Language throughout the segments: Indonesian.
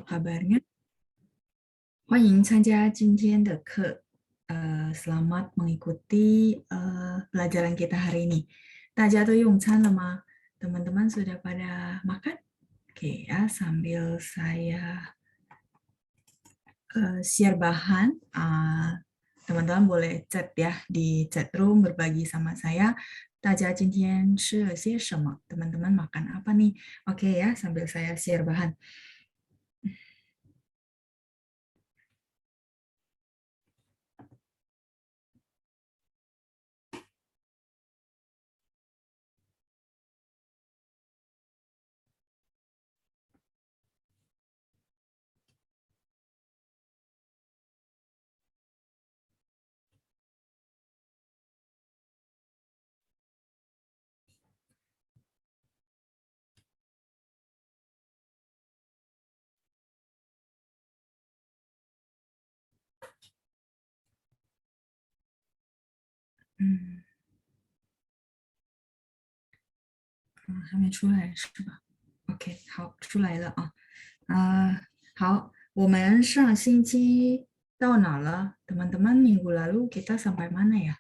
kabarnya? 欢迎参加今天的课。Selamat mengikuti pelajaran kita hari ini. 大家都用餐了吗？ Teman-teman sudah pada makan? Oke ya, sambil saya share bahan. Teman-teman boleh chat ya di chat room berbagi sama saya. 大家今天吃了些什么？ Teman-teman makan apa nih? Oke ya, sambil saya share bahan. Hmm. 还没出来是吧？OK，好，出来了啊。好，我们上星期到哪了？Teman-teman minggu lalu kita sampai mana ya?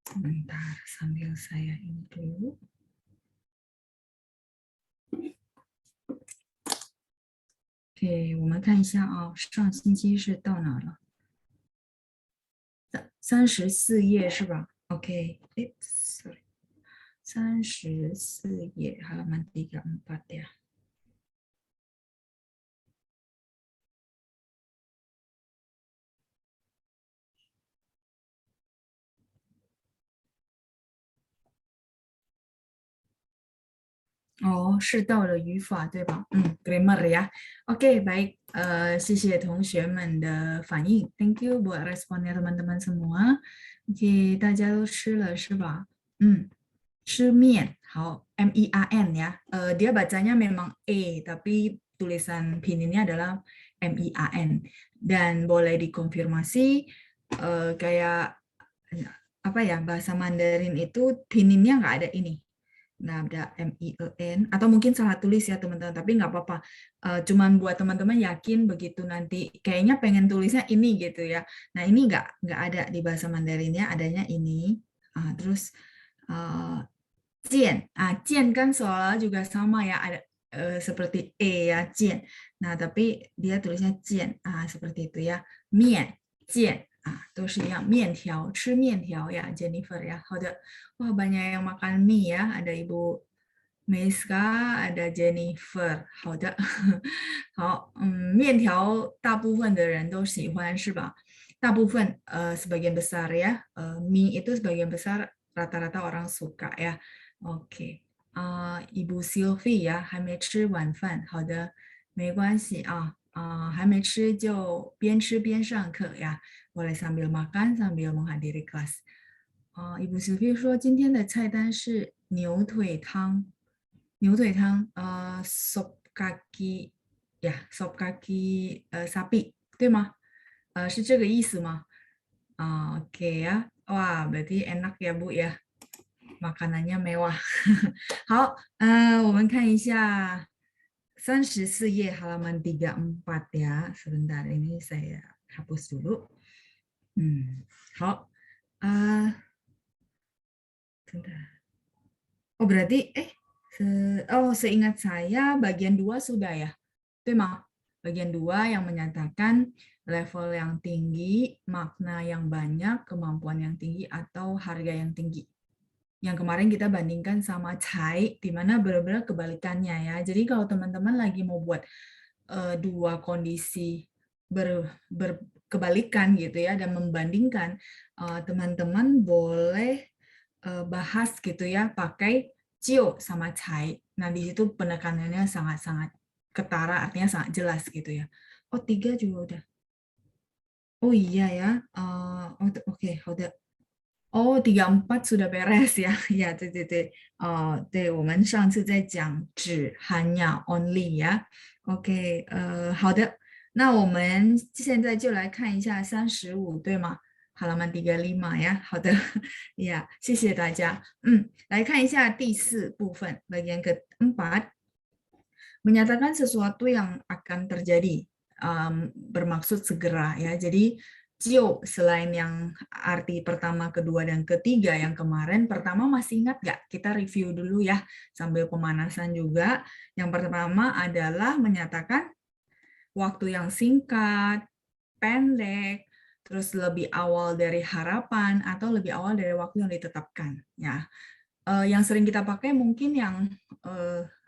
Sebentar, sambil saya ini dulu. OK，我们看一下啊，上星期是到哪了？34页是吧？OK，哎，sorry，34页 halaman 34 ya。哦，是到了语法对吧？grammar ya. Oke, baik. 谢谢同学们的反应 ，Thank you buat responnya teman-teman semua. Oke，大家都吃了是吧？吃面，好，MEAN ya. Dia bacanya memang E, tapi tulisan pininnya adalah MEAN. Dan boleh dikonfirmasi kayak apa ya, bahasa Mandarin itu pininnya nggak ada ini. Nah, ada MIEN atau mungkin salah tulis ya teman-teman, tapi nggak apa-apa. Cuman buat teman-teman yakin begitu nanti kayaknya pengen tulisnya ini gitu ya. Nah, ini nggak ada di bahasa Mandarinnya, adanya ini. Terus Jian. Jian kan soalnya juga sama ya, ada seperti E ya, Jian. Nah, tapi dia tulisnya Jian. Seperti itu ya. Mian, Jian. 都是一样，面条，吃面条呀，Jennifer ya. 好的，wah banyak yang makan mie ya. Ada Ibu Meiska, ada Jennifer. 好的，好，面条大部分的人都喜欢是吧？大部分sebagian besar ya, mie itu sebagian besar rata-rata orang suka ya. Oke，Ibu Sylvie 呀，还没吃晚饭，好的，没关系啊，还没吃就边吃边上课呀。boleh sambil makan sambil menghadiri kelas. Ibu Sylvie 说今天的菜单是牛腿汤，牛腿汤，sop kaki ya sop kaki sapi 对吗？是这个意思吗？Oke ya, wah berarti enak ya Bu ya, makanannya mewah. 好，我们看一下34页 halaman 34 ya. Sebentar ini saya hapus dulu. 好，sebentar. Oh berarti, seingat saya bagian 2 sudah ya, 对吗？Bagian 2 yang menyatakan level yang tinggi, makna yang banyak, kemampuan yang tinggi, atau harga yang tinggi. Yang kemarin kita bandingkan sama cai, di mana benar-benar kebalikannya ya. Jadi kalau teman-teman lagi mau buat dua kondisi berkebalikan gitu ya, dan membandingkan, teman-teman boleh bahas gitu ya, pakai cio sama cai. Nah, di situ penekanannya sangat-sangat ketara, artinya sangat jelas gitu ya. Oh, 3 juga udah. Oh iya ya. Oke, udah. Oh, 34 sudah beres ya. Ya, 对对对. 对，我们上次在讲只 hanya only 呀。OK，好的。那我们现在就来看一下35，对吗？halaman 35 ya. 好的，ya，谢谢大家。来看一下第4部分 bagian keempat menyatakan sesuatu yang akan terjadi, bermaksud segera ya. Jadi Cio selain yang arti pertama, kedua, dan ketiga yang kemarin, pertama masih ingat nggak? Kita review dulu ya sambil pemanasan juga. Yang pertama adalah menyatakan waktu yang singkat, pendek, terus lebih awal dari harapan atau lebih awal dari waktu yang ditetapkan. Ya, yang sering kita pakai mungkin yang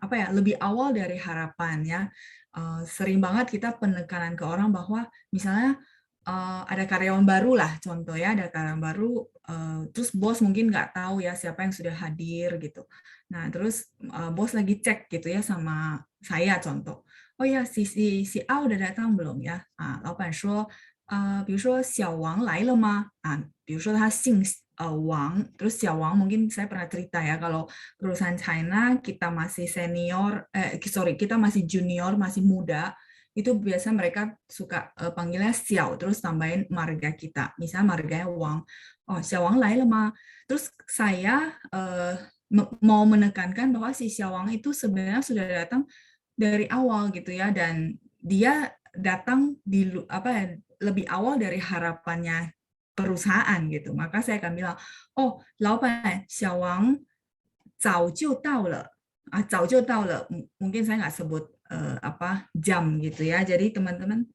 apa ya, lebih awal dari harapan ya. Sering banget kita penekanan ke orang bahwa misalnya ada karyawan baru lah, contoh ya, ada karyawan baru, terus bos mungkin nggak tahu ya siapa yang sudah hadir gitu. Nah terus bos lagi cek gitu ya sama saya contoh. Oh ya si A udah datang belum ya? 老板说比如说小王来了吗？比如说他姓Wang, terus Xiaowang mungkin saya pernah cerita ya kalau perusahaan China kita masih senior, sorry kita masih junior, masih muda, itu biasa mereka suka panggilnya Xiao, terus tambahin marga kita, misalnya marganya Wang. Oh Xiaowang lai lama. Terus saya mau menekankan bahwa si Xiaowang itu sebenarnya sudah datang dari awal gitu ya, dan dia datang di apa ya, lebih awal dari harapannya perusahaan gitu. Maka saya akan bilang, oh, 老板，小王早就到了. 早就到了. Mungkin saya nggak sebut apa jam gitu ya. Jadi teman-teman,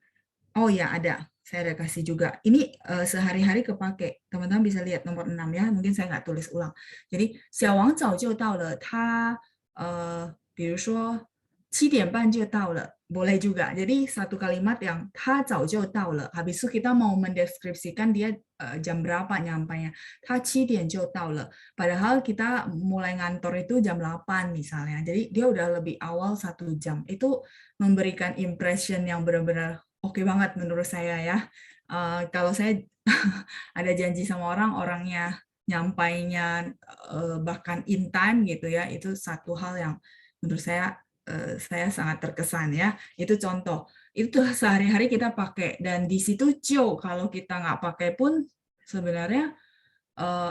oh ya ada. Saya ada kasih juga. Ini sehari-hari kepake. Teman-teman bisa lihat nomor 6 ya. Mungkin saya nggak tulis ulang. Jadi, 小王早就到了，他比如说7点半就到了. Boleh juga. Jadi satu kalimat yang 他早就到了. Habis itu kita mau mendeskripsikan dia jam berapa nyampainya. 他7点就到了. Padahal kita mulai ngantor itu jam 8 misalnya. Jadi dia udah lebih awal 1 jam. Itu memberikan impression yang benar-benar oke banget menurut saya ya. Kalau saya ada janji sama orang, orangnya nyampainya bahkan in time gitu ya, itu satu hal yang menurut saya sangat terkesan ya. Itu contoh. Itu sehari-hari kita pakai, dan di situ Cio kalau kita nggak pakai pun sebenarnya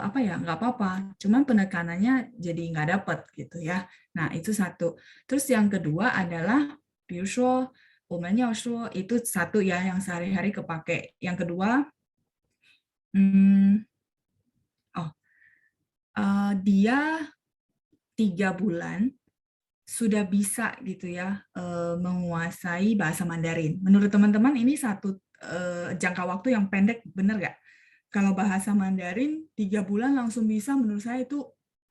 apa ya, nggak apa-apa. Cuman penekanannya jadi nggak dapat gitu ya. Nah itu satu. Terus yang kedua adalah 比如说我们要说 itu satu ya yang sehari-hari kepake. Yang kedua, oh dia 3 bulan sudah bisa gitu ya menguasai bahasa Mandarin. Menurut teman-teman ini satu jangka waktu yang pendek, benar nggak? Kalau bahasa Mandarin 3 bulan langsung bisa, menurut saya itu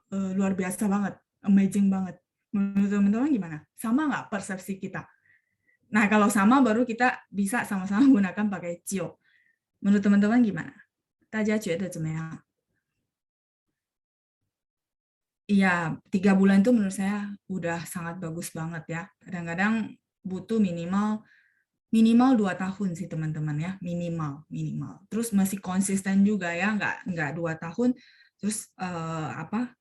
luar biasa banget, amazing banget. Menurut teman-teman gimana? Sama nggak persepsi kita? Nah, kalau sama baru kita bisa sama-sama gunakan pakai Cio. Menurut teman-teman gimana? 大家觉得怎么样? Iya, 3 bulan itu menurut saya udah sangat bagus banget ya. Kadang-kadang butuh minimal minimal 2 tahun sih teman-teman ya, minimal minimal. Terus masih konsisten juga ya, nggak 2 tahun. Terus apa?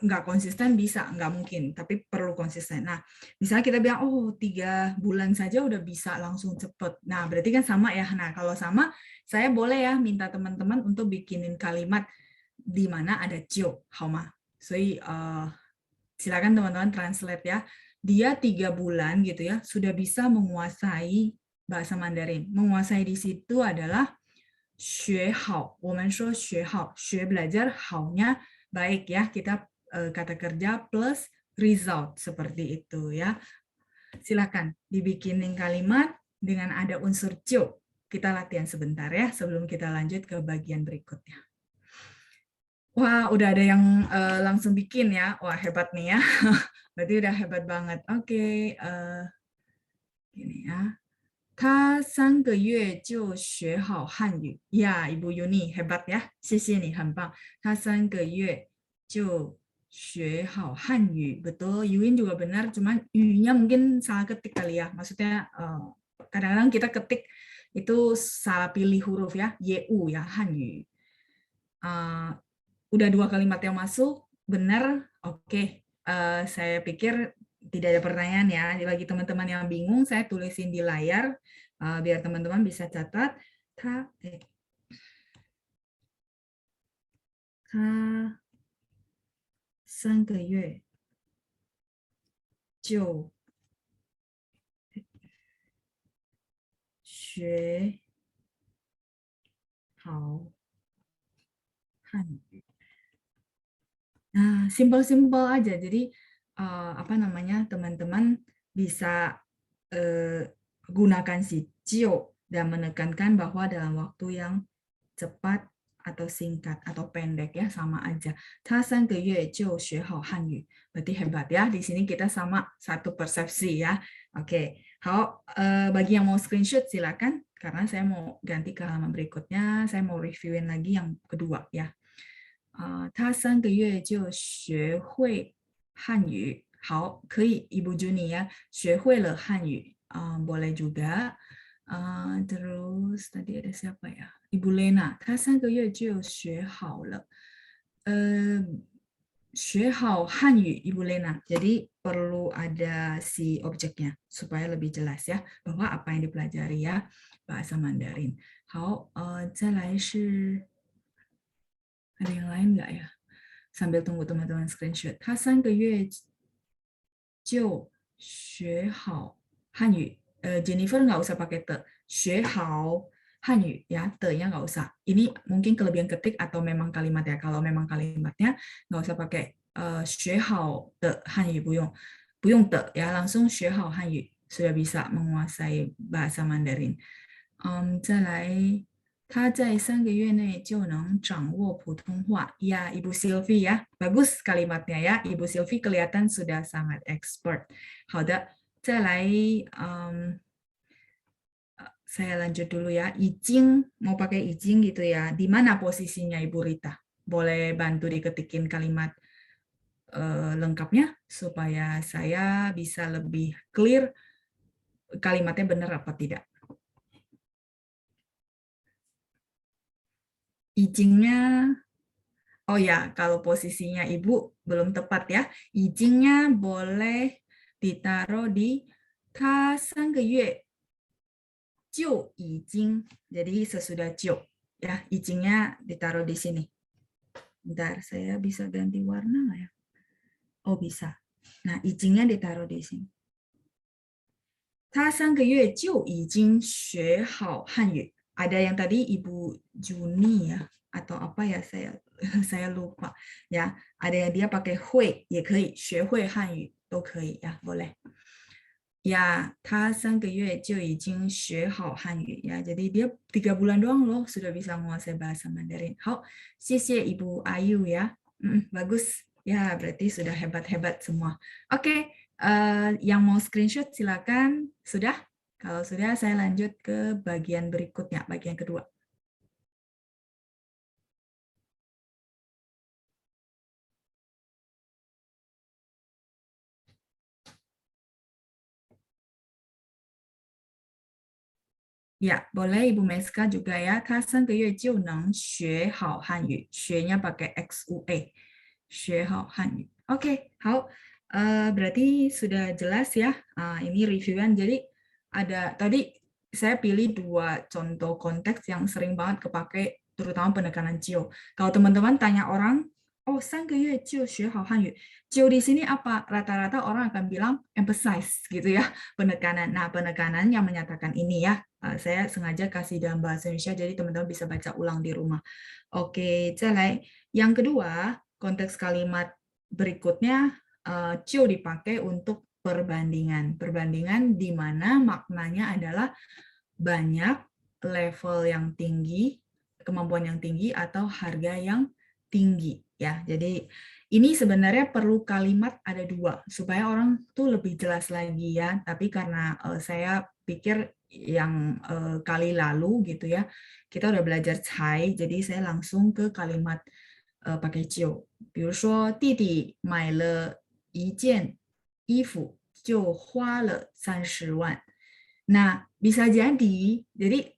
Nggak konsisten bisa, nggak mungkin, tapi perlu konsisten. Nah, misalnya kita bilang, oh 3 bulan saja udah bisa langsung cepet. Nah, berarti kan sama ya. Nah, kalau sama, saya boleh ya minta teman-teman untuk bikinin kalimat di mana ada 就, 好吗? So, silakan teman-teman translate ya. Dia 3 bulan gitu ya, sudah bisa menguasai bahasa Mandarin. Menguasai di situ adalah 学好. 我们说学好, 学 belajar, 好nya baik ya, kita kata kerja plus result seperti itu ya. Silakan dibikinin kalimat dengan ada unsur 就. Kita latihan sebentar ya sebelum kita lanjut ke bagian berikutnya. Wah, udah ada yang langsung bikin ya. Wah, hebat nih ya. Berarti udah hebat banget. Oke, gini ya. 他3个月就学好汉语. Ya, Ibu Yuni, hebat ya. 谢谢你, 很棒. 他3个月就学好汉语. Betul, Yuin juga benar, cuman yu-nya mungkin salah ketik kali ya. Maksudnya kadang-kadang kita ketik itu salah pilih huruf ya. Yu ya, hanyu. Udah 2 kalimat yang masuk, benar. Oke, saya pikir tidak ada pertanyaan ya. Bagi teman-teman yang bingung, saya tulisin di layar biar teman-teman bisa catat. Ta 3个月就学好汉语. Nah, simple-simple aja. Jadi apa namanya, teman-teman bisa gunakan si cio dan menekankan bahwa dalam waktu yang cepat atau singkat atau pendek ya sama aja. 他3个月就学好汉语. Berarti hebat ya. Di sini kita sama satu persepsi ya. Oke. Hao, bagi yang mau screenshot silakan karena saya mau ganti ke halaman berikutnya. Saya mau reviewin lagi yang kedua ya. 他3个月就学会汉语. 好，可以 Ibu Juni ya. 学会了汉语. Boleh juga. Terus tadi ada siapa ya? Ibu Lena. 他3个月就学好了. 学好汉语 Ibu Lena. Jadi perlu ada si objeknya supaya lebih jelas ya bahwa apa yang dipelajari ya bahasa Mandarin. 好，再来是 ada yang lain nggak ya? Sambil tunggu teman-teman screenshot. 他3个月就学好汉语. Jennifer nggak usah pakai te. 学好汉语 ya, te-nya nggak usah. Ini mungkin kelebihan ketik atau memang kalimat ya. Kalau memang kalimatnya nggak usah pakai 学好的汉语不用，不用的 ya, langsung 学好汉语 sudah bisa menguasai bahasa Mandarin. 再来。他在3个月内就能掌握普通话. Ya, Ibu Sylvie ya. Bagus kalimatnya ya. Ibu Sylvie kelihatan sudah sangat expert. 好的，再来 saya lanjut dulu ya. Ijing, mau pakai ijing gitu ya. Di mana posisinya Ibu Rita? Boleh bantu diketikin kalimat lengkapnya supaya saya bisa lebih clear kalimatnya benar apa tidak. Ijingnya, oh ya, kalau posisinya Ibu belum tepat ya. Ijingnya boleh ditaruh di 他3个月就已经. Jadi sesudah 就 ya, ijingnya ditaruh di sini. Bentar, saya bisa ganti warna nggak ya? Oh, bisa. Nah, ijingnya ditaruh di sini. 他3个月就已经学好汉语. Ada yang tadi Ibu Juni ya, atau apa ya, saya lupa ya. Ada yang dia pakai hui, 也可以学会汉语都可以ya, boleh. Ya, 他3个月就已经学好汉语 ya. Jadi dia 3 bulan doang loh sudah bisa menguasai bahasa Mandarin. 好，谢谢 Ibu Ayu ya. Bagus. Ya, berarti sudah hebat-hebat semua. Oke, yang mau screenshot silakan. Sudah? Kalau sudah, saya lanjut ke bagian berikutnya, bagian kedua. Ya, boleh Ibu Meska juga ya. 他3个月就能学好汉语. 学nya pakai XUE. 学好汉语. Oke, 好. Berarti sudah jelas ya. Ini reviewan. Jadi ada tadi saya pilih 2 contoh konteks yang sering banget kepake, terutama penekanan cio. Kalau teman-teman tanya orang, oh 3个月就学好汉语. Cio di sini apa? Rata-rata orang akan bilang emphasize gitu ya, penekanan. Nah, penekanan yang menyatakan ini ya. Saya sengaja kasih dalam bahasa Indonesia, jadi teman-teman bisa baca ulang di rumah. Oke, 再来. Yang kedua, konteks kalimat berikutnya, 就 dipakai untuk perbandingan. Perbandingan di mana maknanya adalah banyak, level yang tinggi, kemampuan yang tinggi, atau harga yang tinggi. Ya, jadi ini sebenarnya perlu kalimat ada 2 supaya orang tuh lebih jelas lagi ya. Tapi karena saya pikir yang kali lalu gitu ya, kita udah belajar cai, jadi saya langsung ke kalimat pakai cio. 比如说弟弟买了一件衣服就花了30万. Nah, bisa jadi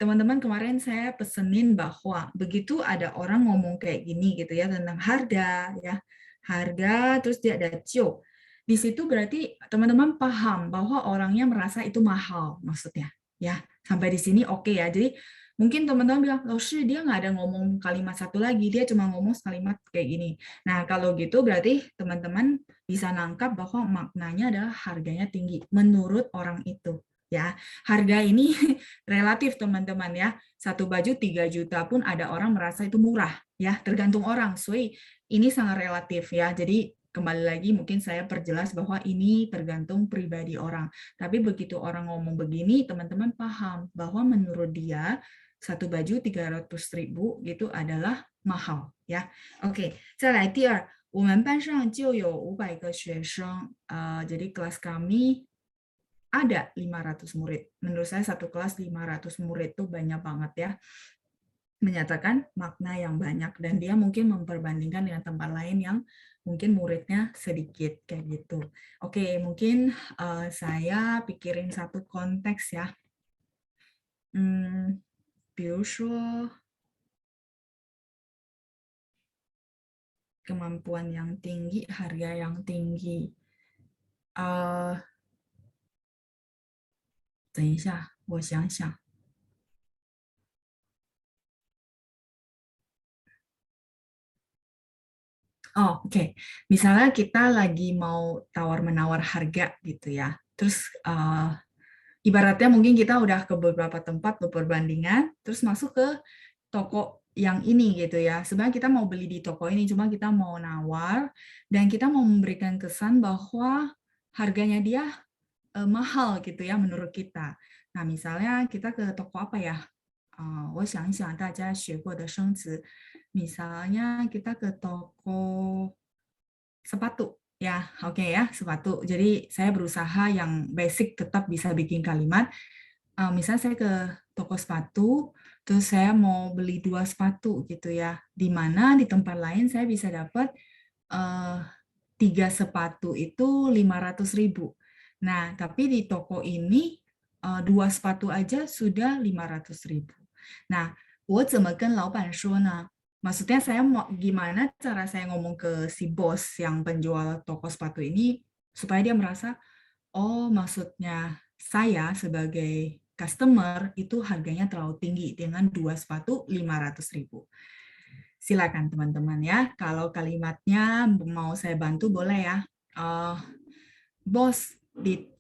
teman-teman kemarin saya pesenin bahwa begitu ada orang ngomong kayak gini gitu ya tentang harga ya, harga terus dia ada cio. Di situ berarti teman-teman paham bahwa orangnya merasa itu mahal maksudnya ya. Sampai di sini oke ya. Jadi mungkin teman-teman bilang, loh sih dia nggak ada ngomong kalimat satu lagi, dia cuma ngomong kalimat kayak gini. Nah, kalau gitu berarti teman-teman bisa nangkap bahwa maknanya adalah harganya tinggi menurut orang itu. ya. Harga ini relatif teman-teman ya. Satu baju 3 juta pun ada orang merasa itu murah ya, tergantung orang. So, ini sangat relatif ya. Jadi kembali lagi mungkin saya perjelas bahwa ini tergantung pribadi orang. Tapi begitu orang ngomong begini, teman-teman paham bahwa menurut dia satu baju 300.000 gitu adalah mahal ya. Oke, 再来第二，我们班上就有500个学生，jadi kelas kami ada 500 murid. Menurut saya satu kelas 500 murid itu banyak banget ya. Menyatakan makna yang banyak dan dia mungkin memperbandingkan dengan tempat lain yang mungkin muridnya sedikit kayak gitu. Oke, mungkin saya pikirin satu konteks ya. 比如说 kemampuan yang tinggi, harga yang tinggi. 等一下，我想想。Oh, oke. Misalnya kita lagi mau tawar-menawar harga gitu ya. Terus ibaratnya mungkin kita udah ke beberapa tempat perbandingan, terus masuk ke toko yang ini gitu ya. Sebenarnya kita mau beli di toko ini, cuma kita mau nawar dan kita mau memberikan kesan bahwa harganya dia mahal gitu ya menurut kita. Nah, misalnya kita ke toko apa ya? 我想一想大家学过的生词，misalnya kita ke toko sepatu ya, oke ya, sepatu. Jadi saya berusaha yang basic tetap bisa bikin kalimat. Misalnya saya ke toko sepatu, terus saya mau beli 2 sepatu gitu ya. Di mana di tempat lain saya bisa dapat 3 sepatu itu 500.000. Nah, tapi di toko ini 2 sepatu aja sudah 500.000. Nah, 我怎么跟老板说呢? Maksudnya saya mau gimana cara saya ngomong ke si bos yang penjual toko sepatu ini supaya dia merasa, oh maksudnya saya sebagai customer itu harganya terlalu tinggi dengan 2 sepatu 500.000. Silakan teman-teman ya, kalau kalimatnya mau saya bantu boleh ya. Bos di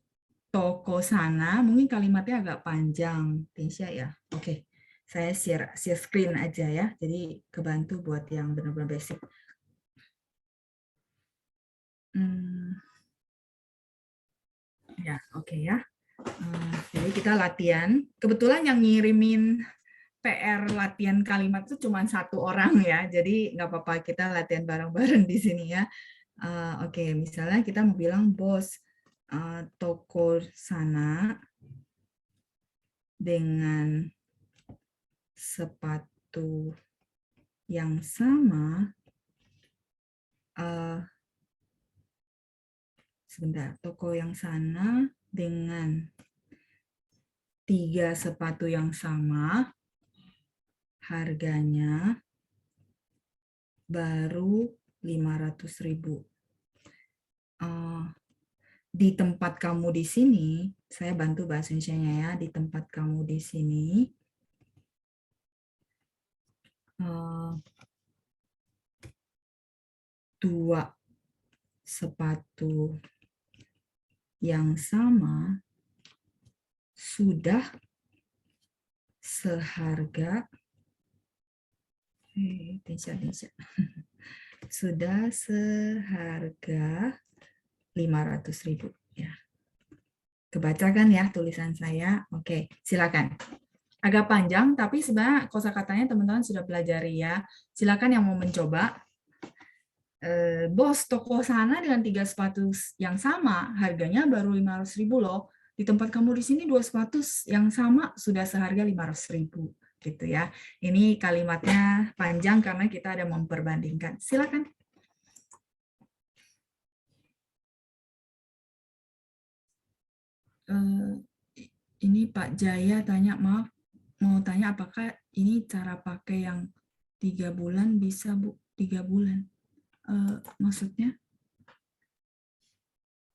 toko sana, mungkin kalimatnya agak panjang, Tinsya ya. Oke, saya share screen aja ya, jadi kebantu buat yang benar-benar basic. Ya, oke ya. Jadi kita latihan. Kebetulan yang ngirimin PR latihan kalimat itu cuma 1 orang ya, jadi nggak apa-apa kita latihan bareng-bareng di sini ya. Oke, misalnya kita mau bilang bos toko sana dengan sepatu yang sama, sebentar, toko yang sana dengan 3 sepatu yang sama, harganya baru 500.000. Di tempat kamu di sini, saya bantu bahasa Indonesia-nya ya, di tempat kamu di sini, 2 sepatu yang sama sudah seharga sudah seharga 500.000 ya. Kebaca kan ya tulisan saya? Oke, silakan. Agak panjang, tapi sebenarnya kosakatanya teman-teman sudah pelajari ya. Silakan yang mau mencoba. Bos, toko sana dengan 3 sepatu yang sama, harganya baru 500.000 loh. Di tempat kamu di sini 2 sepatu yang sama sudah seharga 500.000 gitu ya. Ini kalimatnya panjang karena kita ada memperbandingkan. Silakan. Ini Pak Jaya tanya, maaf, mau tanya apakah ini cara pakai yang 3 bulan bisa Bu? 3 bulan. Maksudnya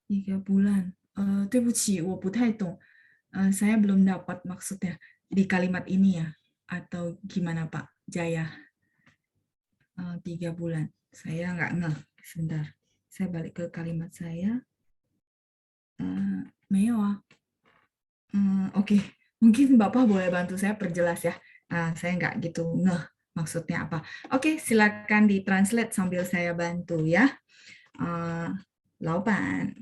3 bulan. 对不起，我不太懂. Saya belum dapat maksudnya di kalimat ini ya. Atau gimana Pak Jaya? 3 bulan. Saya nggak ngeh. Sebentar. Saya balik ke kalimat saya. 没有啊. Oke, mungkin Bapak boleh bantu saya perjelas ya. Saya nggak gitu ngeh maksudnya apa. Oke, silakan ditranslate sambil saya bantu ya. Uh, 老板，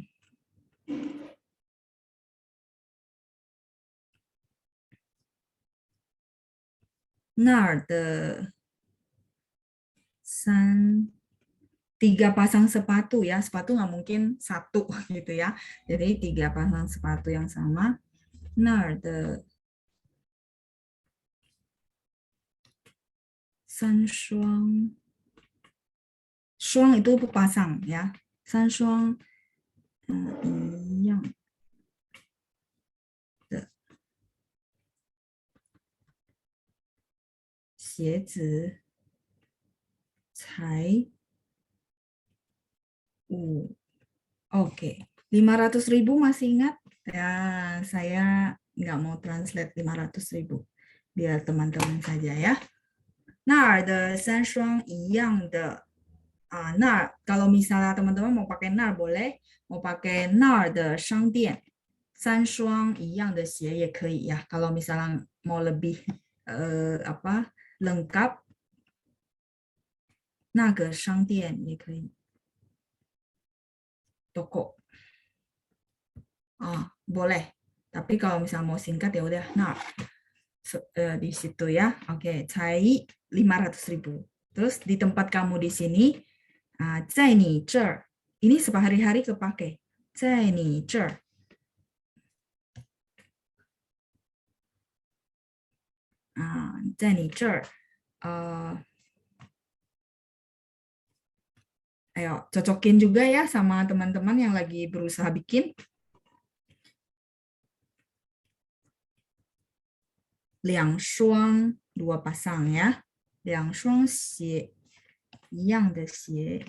那儿的三 tiga pasang sepatu ya, sepatu nggak mungkin satu gitu ya. Jadi tiga pasang sepatu yang sama. 那儿的三双，双 itu pasang ya. 三双一样的鞋子才五 Oke, 500.000 masih ingat? Ya, saya nggak mau translate 500.000. Biar teman-teman saja ya. 那儿的三双一样的 nah, kalau misalnya teman-teman mau pakai nar boleh, mau pakai nar de shangdian, 三双一样的鞋 也可以 ya. Kalau misalnya mau lebih apa lengkap, 那个商店也可以 toko. Boleh. Tapi kalau misalnya mau singkat ya udah nar di situ ya. Oke, cai 500.000. Terus di tempat kamu di sini, 在你这儿 ini sehari-hari kepake. 在你这儿 在你这儿 ayo cocokin juga ya sama teman-teman yang lagi berusaha bikin. 两双 dua pasang ya. 两双鞋一样的鞋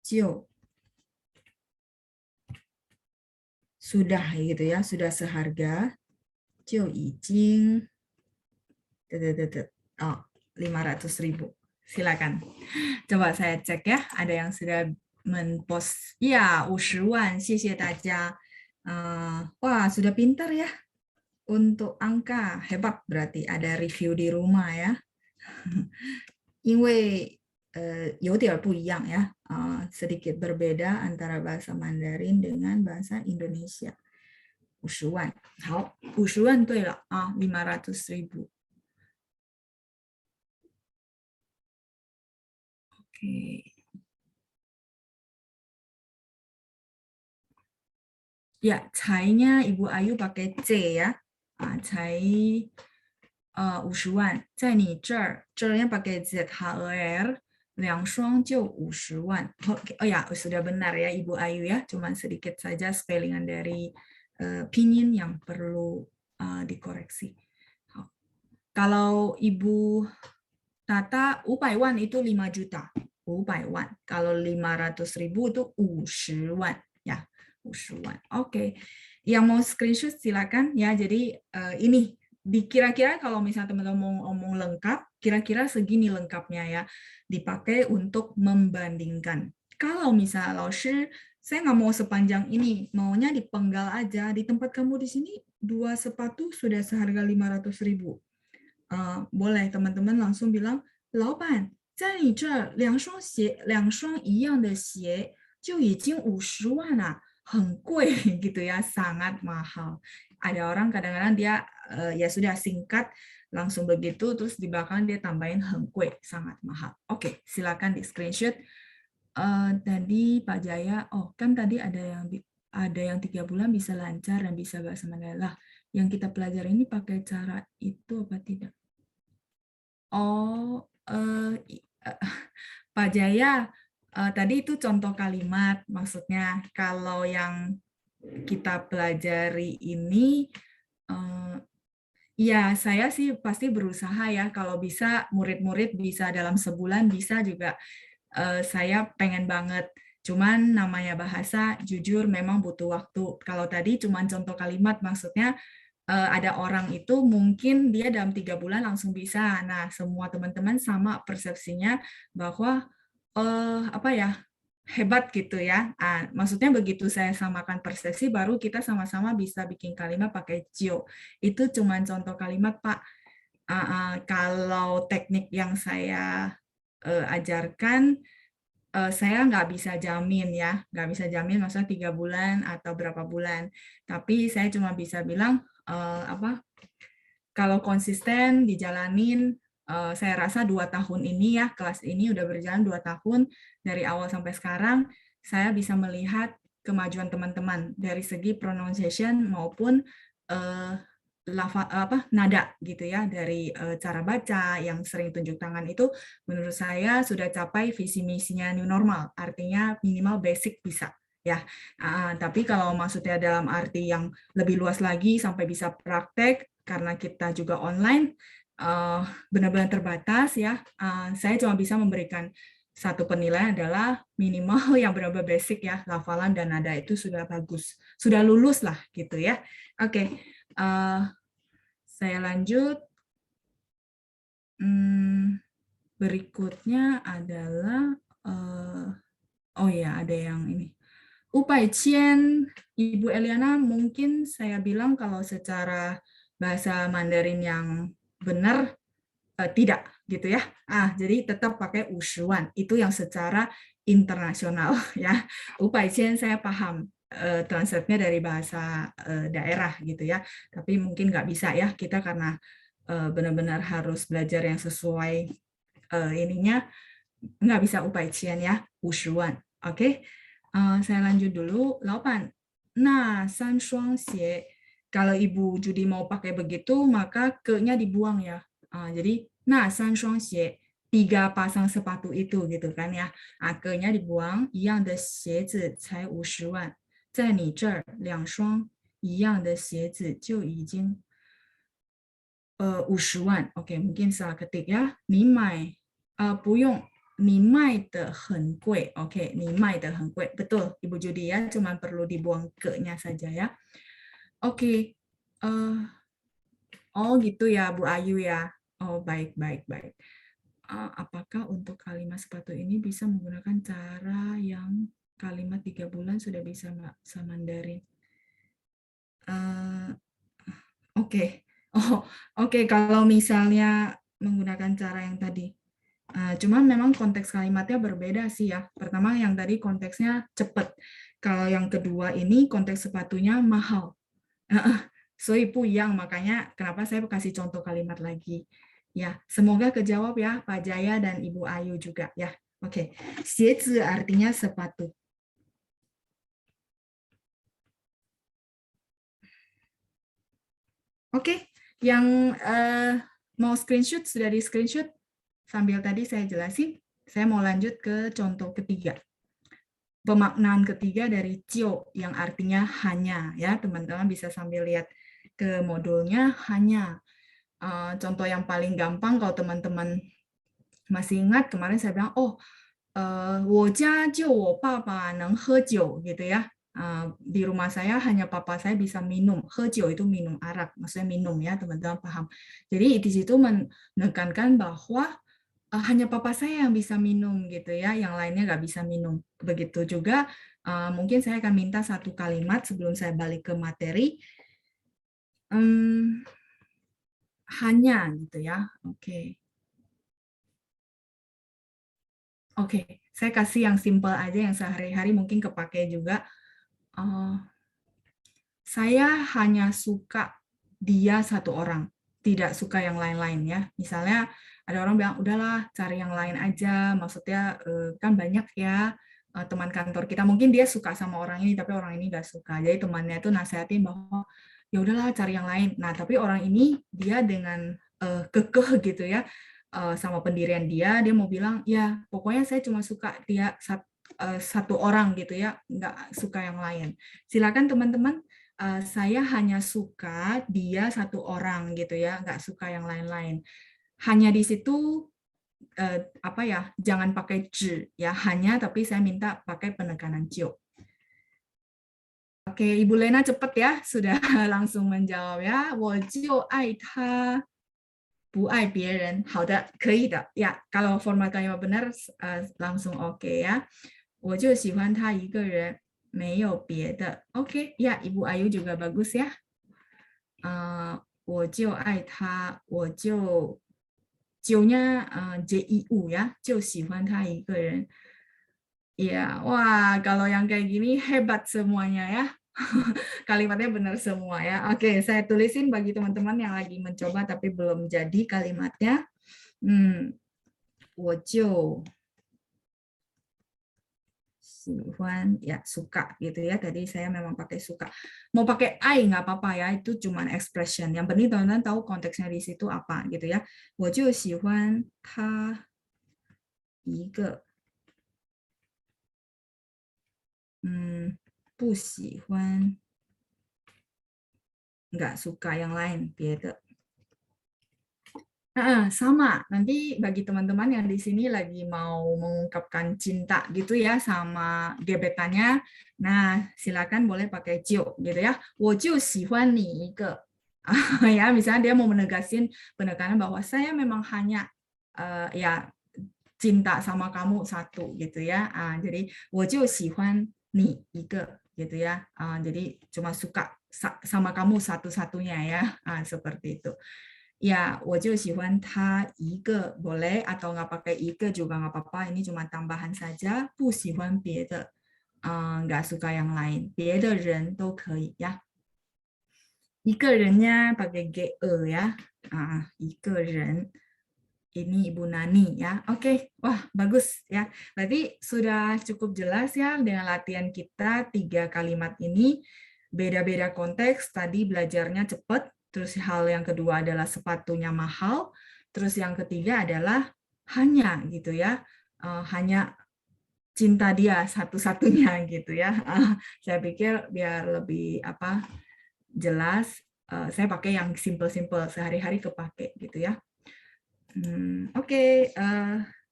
就 sudah gitu ya, sudah seharga 就已经 500.000. Silakan. Coba saya cek ya, ada yang sudah menpost. Ya, 50 万, 谢谢大家. Wah, sudah pintar ya untuk angka. Hebat berarti ada review di rumah ya. 因为有点不一样ya, sedikit berbeda antara bahasa Mandarin dengan bahasa Indonesia. 50 万. 好, 50 万对了啊, 500.000. Oke. Ya, cainya Ibu Ayu pakai C ya. Cai 50 万，在你这儿，这儿nya pakai ZHER, 两双就50 万. Oh ya, sudah benar ya Ibu Ayu ya, cuman sedikit saja spellingan dari pinyin yang perlu dikoreksi. Kalau Ibu Tata, 500 万 itu 5 juta. 500 万. Kalau 500.000 itu 50 万. Ya, 50 万. Oke. Yang mau screenshot silakan ya. Jadi ini dikira-kira kalau misalnya teman-teman mau ngomong lengkap, kira-kira segini lengkapnya ya. Dipakai untuk membandingkan. Kalau misalnya Laoshi, saya nggak mau sepanjang ini, maunya dipenggal aja. Di tempat kamu di sini 2 sepatu sudah seharga 500.000. Boleh teman-teman langsung bilang, 老板，在你这儿两双一样的鞋就已经50 万了，很贵 gitu ya, sangat mahal. Ada orang kadang-kadang dia ya sudah singkat langsung begitu, terus di belakang dia tambahin 很贵, sangat mahal. Oke, silakan di screenshot. Tadi Pak Jaya, kan tadi ada yang 3 bulan bisa lancar dan bisa bahasa Mandarin. Lah, yang kita pelajari ini pakai cara itu apa tidak? Pak Jaya, tadi itu contoh kalimat, maksudnya kalau yang kita pelajari ini, ya saya sih pasti berusaha ya, kalau bisa murid-murid bisa dalam sebulan, bisa juga saya pengen banget. Cuman namanya bahasa, jujur memang butuh waktu. Kalau tadi cuma contoh kalimat, maksudnya ada orang itu mungkin dia dalam 3 bulan langsung bisa. Nah, semua teman-teman sama persepsinya bahwa apa ya, hebat gitu ya. Maksudnya begitu saya samakan persepsi, baru kita sama-sama bisa bikin kalimat pakai cio. Itu cuma contoh kalimat, Pak. Kalau teknik yang saya ajarkan, saya nggak bisa jamin ya, nggak bisa jamin maksudnya 3 bulan atau berapa bulan. Tapi saya cuma bisa bilang apa? Kalau konsisten dijalanin, saya rasa 2 tahun ini ya, kelas ini udah berjalan 2 tahun dari awal sampai sekarang, saya bisa melihat kemajuan teman-teman dari segi pronunciation maupun nada gitu ya, dari cara baca yang sering tunjuk tangan itu menurut saya sudah capai visi misinya new normal, artinya minimal basic bisa ya. Tapi kalau maksudnya dalam arti yang lebih luas lagi sampai bisa praktek karena kita juga online, benar-benar terbatas ya. Saya cuma bisa memberikan satu penilaian adalah minimal yang benar-benar basic ya, lafalan dan nada itu sudah bagus, sudah lulus lah gitu ya. Oke, saya lanjut. Berikutnya adalah oh ya, ada yang ini. Upai Chien, Ibu Eliana, mungkin saya bilang kalau secara bahasa Mandarin yang benar tidak gitu ya. Jadi tetap pakai ushuan. Itu yang secara internasional ya. Upai Chien saya paham translate-nya dari bahasa daerah gitu ya. Tapi mungkin nggak bisa ya kita karena benar-benar harus belajar yang sesuai ininya, nggak bisa upai cian ya, ushuan. Oke, saya lanjut dulu. 老板, nah san shuang xie, kalau Ibu Judi mau pakai begitu, maka ke-nya dibuang ya. Jadi, nah san shuang xie, 3 pasang sepatu itu gitu kan ya. Ke-nya dibuang, 一样的鞋子才50万，在你这儿2双一样的鞋子就已经50万 ，OK， mungkin salah ketik ya. 你买不用，你卖的很贵，OK， 你卖的很贵, betul Ibu Judi ya, cuma perlu dibuang ke-nya saja ya. Oke, oh gitu ya Bu Ayu ya. Oh baik baik baik. Apakah untuk kalimat sepatu ini bisa menggunakan cara yang kalimat 3 bulan sudah bisa bahasa Mandarin? Oke. Oh, oke. Kalau misalnya menggunakan cara yang tadi, cuman memang konteks kalimatnya berbeda sih ya. Pertama yang tadi konteksnya cepat. Kalau yang kedua ini konteks sepatunya mahal. So ibu yang makanya kenapa saya kasih contoh kalimat lagi. Ya, semoga kejawab ya Pak Jaya dan Ibu Ayu juga ya. Oke. 鞋子 artinya sepatu. Oke, yang mau screenshot sudah di screenshot. Sambil tadi saya jelasin, saya mau lanjut ke contoh ketiga. Pemaknaan ketiga dari cio yang artinya hanya ya, teman-teman bisa sambil lihat ke modulnya hanya. Contoh yang paling gampang kalau teman-teman masih ingat kemarin saya bilang, oh, 我家就我爸爸能喝酒 gitu ya. Di rumah saya hanya papa saya bisa minum. Hejo itu minum arak, maksudnya minum ya, teman-teman paham. Jadi di situ menekankan bahwa hanya papa saya yang bisa minum gitu ya, yang lainnya nggak bisa minum. Begitu juga mungkin saya akan minta satu kalimat sebelum saya balik ke materi. Hanya gitu ya. Oke. Oke, saya kasih yang simple aja, yang sehari-hari mungkin kepake juga. Saya hanya suka dia satu orang, tidak suka yang lain-lain ya. Misalnya ada orang bilang, udahlah cari yang lain aja, maksudnya kan banyak ya teman kantor kita, mungkin dia suka sama orang ini, tapi orang ini nggak suka. Jadi temannya itu nasihatin bahwa ya udahlah cari yang lain. Nah, tapi orang ini dia dengan kekeh gitu ya, sama pendirian dia mau bilang, ya pokoknya saya cuma suka dia satu orang gitu ya, nggak suka yang lain. Silakan teman-teman, saya hanya suka dia satu orang gitu ya, nggak suka yang lain-lain. Hanya di situ apa ya, jangan pakai zhi ya, hanya, tapi saya minta pakai penekanan jiu. Oke, Ibu Lena cepat ya, sudah langsung menjawab ya. 我就爱他，不爱别人。好的，可以的。Ya, kalau format kalimat benar langsung oke ya. 我就喜欢他一个人，没有别的。Oke, ya Ibu Ayu juga bagus ya. 我就爱他，我就九nya JIU ya, 就喜欢他一个人。Iya, wah kalau yang kayak gini hebat semuanya ya. Kalimatnya benar semua ya. Oke, saya tulisin bagi teman-teman yang lagi mencoba tapi belum jadi kalimatnya. 我就喜欢 ya suka gitu ya. Tadi saya memang pakai suka. Mau pakai I nggak apa-apa ya. Itu cuma expression. Yang penting teman-teman tahu konteksnya di situ apa gitu ya. 我就喜欢他一个不喜欢 nggak suka yang lain, beda. Sama, nanti bagi teman-teman yang di sini lagi mau mengungkapkan cinta gitu ya sama gebetannya, nah silakan boleh pakai 就 gitu ya. 我就喜欢你一个. Ya, misalnya dia mau menegasin penekanan bahwa saya memang hanya ya cinta sama kamu satu gitu ya. Jadi 我就喜欢你一个 gitu ya. Jadi cuma suka sama kamu satu-satunya ya. Seperti itu. Ya, 我就喜欢他一个 boleh atau nggak pakai 一个 juga nggak apa-apa. Ini cuma tambahan saja. 不喜欢别的 nggak suka yang lain. 别的人都可以 ya. 一个人nya pakai ge ya. 一个人 ini Ibu Nani ya. Oke, wah bagus ya. Berarti sudah cukup jelas ya dengan latihan kita 3 kalimat ini. Beda-beda konteks, tadi belajarnya cepat. Terus hal yang kedua adalah sepatunya mahal. Terus yang ketiga adalah hanya gitu ya. Hanya cinta dia satu-satunya gitu ya. Saya pikir biar lebih jelas, saya pakai yang simple-simple sehari-hari kepake gitu ya. Oke,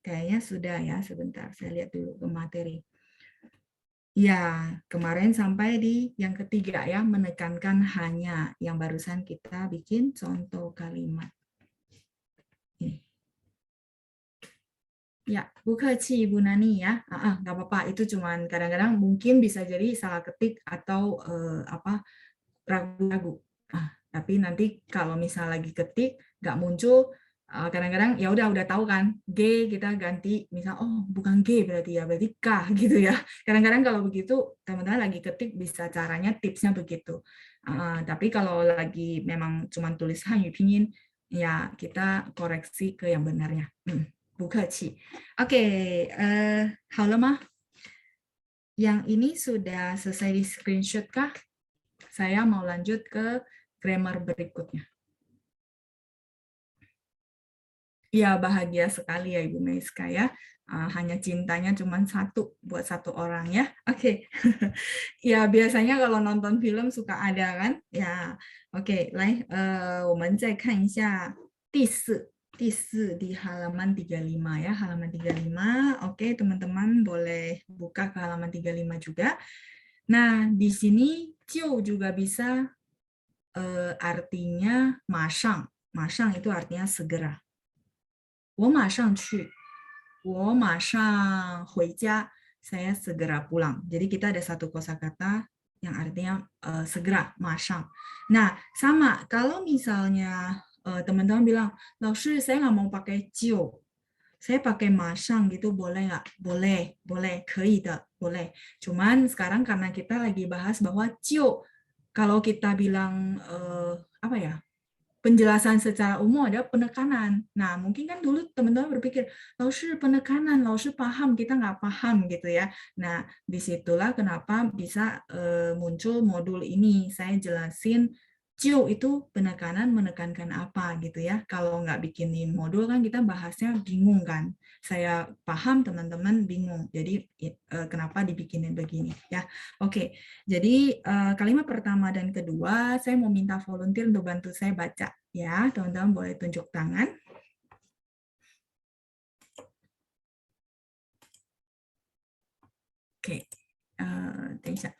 kayaknya sudah ya. Sebentar, saya lihat dulu ke materi. Ya, kemarin sampai di yang ketiga ya, menekankan hanya. Yang barusan kita bikin contoh kalimat. Ini. Ya, 不客气 Ibu Nani ya. Nggak apa-apa, itu cuman kadang-kadang mungkin bisa jadi salah ketik atau ragu-ragu. Tapi nanti kalau misal lagi ketik nggak muncul, kadang-kadang ya udah tahu kan, G kita ganti misal bukan G berarti K gitu ya. Kadang-kadang kalau begitu teman-teman lagi ketik bisa caranya tipsnya begitu. Tapi kalau lagi memang cuma tulis Hanyu Pinyin ya kita koreksi ke yang benarnya. 不客气. Oke, 好了吗? Yang ini sudah selesai di screenshot kah? Saya mau lanjut ke grammar berikutnya. Ya, bahagia sekali ya Ibu Meiska ya. Hanya cintanya cuma satu buat satu orang ya. Oke. Ya, biasanya kalau nonton film suka ada kan? Ya, oke. 来，我们再看一下第四di halaman 35 ya, halaman 35. Oke, teman-teman boleh buka ke halaman 35 juga. Nah, di sini 就 juga bisa artinya 马上. 马上 itu artinya segera. 我马上去，我马上回家, saya segera pulang. Jadi kita ada satu kosakata yang artinya segera, 马上. Nah, sama kalau misalnya teman-teman bilang, 老师 saya nggak mau pakai 就, saya pakai 马上 gitu boleh nggak? Boleh, 可以的, boleh. Cuman sekarang karena kita lagi bahas bahwa 就 kalau kita bilang penjelasan secara umum ada penekanan. Nah, mungkin kan dulu teman-teman berpikir, 老师 penekanan, 老师 paham, kita nggak paham gitu ya. Nah, disitulah kenapa bisa muncul modul ini. Saya jelasin, 就 itu penekanan menekankan apa gitu ya. Kalau nggak bikinin modul kan kita bahasnya bingung kan. Saya paham, teman-teman bingung. Jadi kenapa dibikinin begini ya. Oke, jadi kalimat pertama dan kedua saya mau minta volunteer untuk bantu saya baca ya. Teman-teman boleh tunjuk tangan. Oke, 等一下。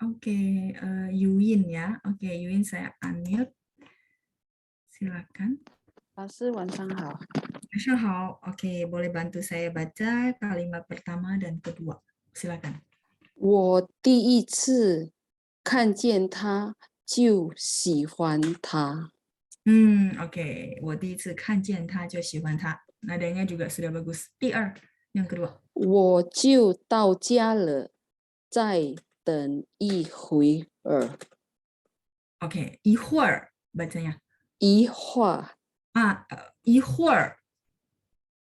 Oke, Yuin ya. Oke, Yuin saya unmute. Silakan. 老师晚上好， Hao. Oke, boleh bantu saya baca kalimat pertama dan kedua. Silakan. 我第一次看见他就喜欢他。Oke. 我第一次看见他就喜欢他. Nadanya juga sudah bagus. 第二, yang kedua. 我就到家了，再等一会儿。 Oke, 一会儿 bacanya. 一会儿，一会儿.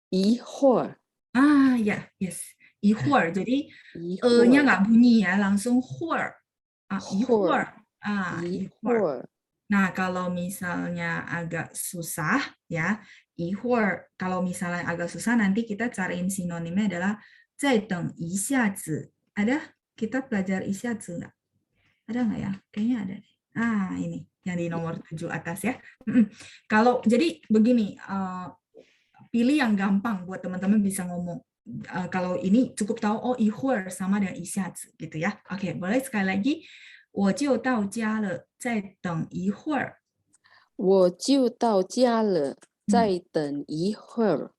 一会儿， Ya, yes. 一会儿. Jadi 一 nya 会儿， nggak bunyi ya, langsung 会儿. 一会儿. 一一会儿. 会儿， Nah, kalau misalnya agak susah ya, 一会儿 kalau misalnya agak susah nanti kita cariin sinonimnya adalah 再等一下子. Ada? Kita belajar 一下子 nggak? Ada nggak ya? Kayaknya ada. Ini yang di nomor 7 atas ya. Kalau jadi begini, pilih yang gampang buat teman-teman bisa ngomong. Kalau ini cukup tahu, oh 一会儿 sama dengan 一下子 gitu ya. Oke, boleh sekali lagi. 我就到家了，再等一会儿。我就到家了，再等一会儿。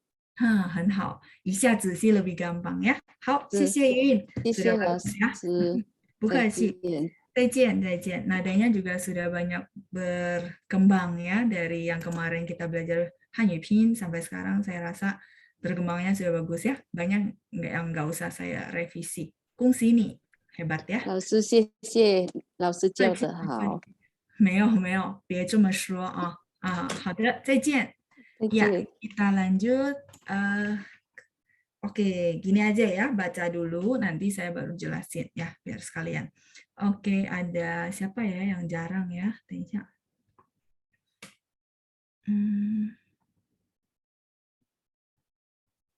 很好，一下子是 lebih gampang ya. 好，谢是，谢云，谢 sudah 谢老 bagus ya. 师， 不 再 客气， 见。 再见，再见. Nadanya juga sudah banyak berkembang ya dari yang kemarin kita belajar Hanyu Pin sampai sekarang saya rasa berkembangnya sudah bagus ya. Banyak nggak usah saya revisi. Kungsi ini hebat ya. 老师，谢谢老师教客气，的好，没有没有，别这么说啊好的，再见。再 Ya, 见。 kita lanjut. Oke, gini aja ya, baca dulu, nanti saya baru jelasin ya, biar sekalian. Oke, ada siapa ya yang jarang ya? Tanya.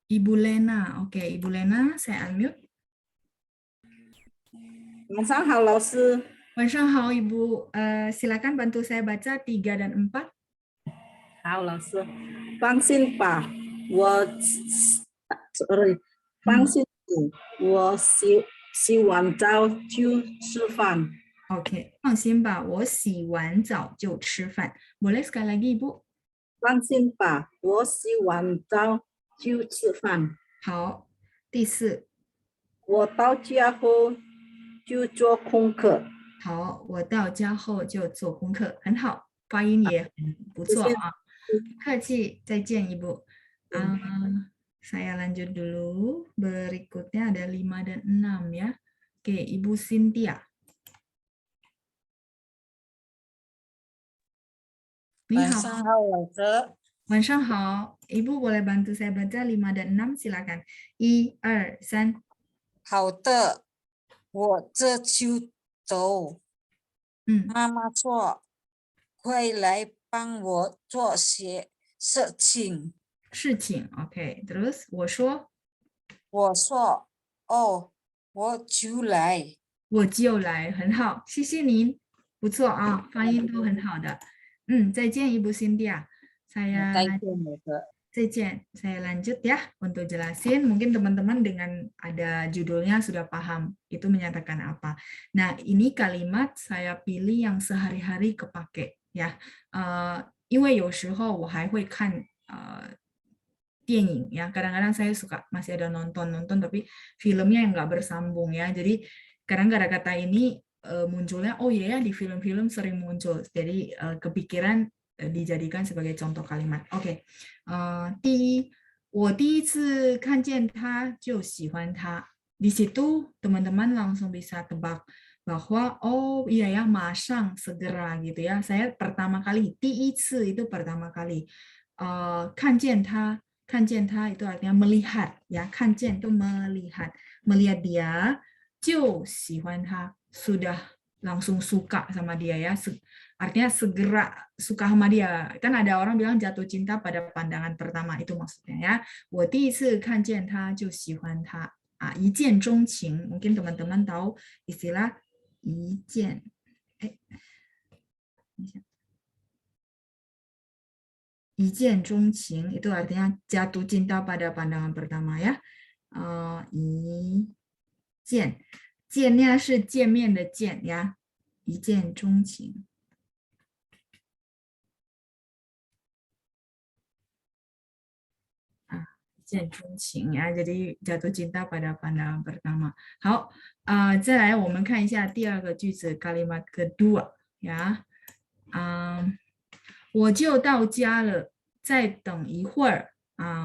Ibu Lena, oke, Ibu Lena, saya unmute. 晚上好，老师。 Wanshang Ibu. Silakan bantu saya baca 3 dan 4. 好，老师，放心吧，我sorry，放心，我洗完澡就吃饭。 Oke, 放心吧，我洗完澡就吃饭. Boleh sekali lagi, Ibu? 放心吧，我洗完澡就吃饭。好，第4. 我到家后就做功课。好，我到家后就做功课，很好，发音也很不错谢谢。啊。客气，再见Ibu. Saya lanjut dulu. Berikutnya ada 5 dan 6 ya. Oke, Ibu Cynthia. 你好，晚上好，老师。晚上好。Ibu boleh bantu saya baca 5 dan 6, silakan. 1, 2, 3. 好的，我这就走。妈妈说，快来帮我做些事情。事情 ，OK. Terus 我说，我说，哦，我就来。我就来，很好，谢谢您，不错啊，发音都很好的。再见Ibu Cynthia. Saya 再见，老师。 再见. Saya lanjut ya untuk jelasin. Mungkin teman-teman dengan ada judulnya sudah paham itu menyatakan apa. Nah, ini kalimat saya pilih yang sehari-hari kepake ya. 因为有时候我还会看电影ya. Kadang-kadang saya suka masih ada nonton tapi filmnya yang nggak bersambung ya. Jadi kadang kata-kata ini munculnya oh ya di film-film sering muncul. Jadi kepikiran dijadikan sebagai contoh kalimat. Oke. 我第一次看见他就喜欢他. Di situ teman-teman langsung bisa tebak bahwa oh iya ya masang segera gitu ya. Saya pertama kali, 第一次 itu pertama kali. 看见他 itu artinya melihat ya. 看见 itu melihat. Melihat dia, 就喜欢他 sudah langsung suka sama dia ya. Artinya segera suka sama dia. Kan ada orang bilang jatuh cinta pada pandangan pertama, itu maksudnya ya. 我第一次看见他就喜欢他. 一见钟情. Mungkin teman-teman tahu istilah 一见. 一见钟情 itu artinya jatuh cinta pada pandangan pertama ya. 一见.见nya是见面的见呀，一见钟情。一见钟情ya, jadi jatuh cinta pada pandangan pertama. 好，再来我们看一下第二个句子 kalimat kedua ya. 我就到家了，再等一会儿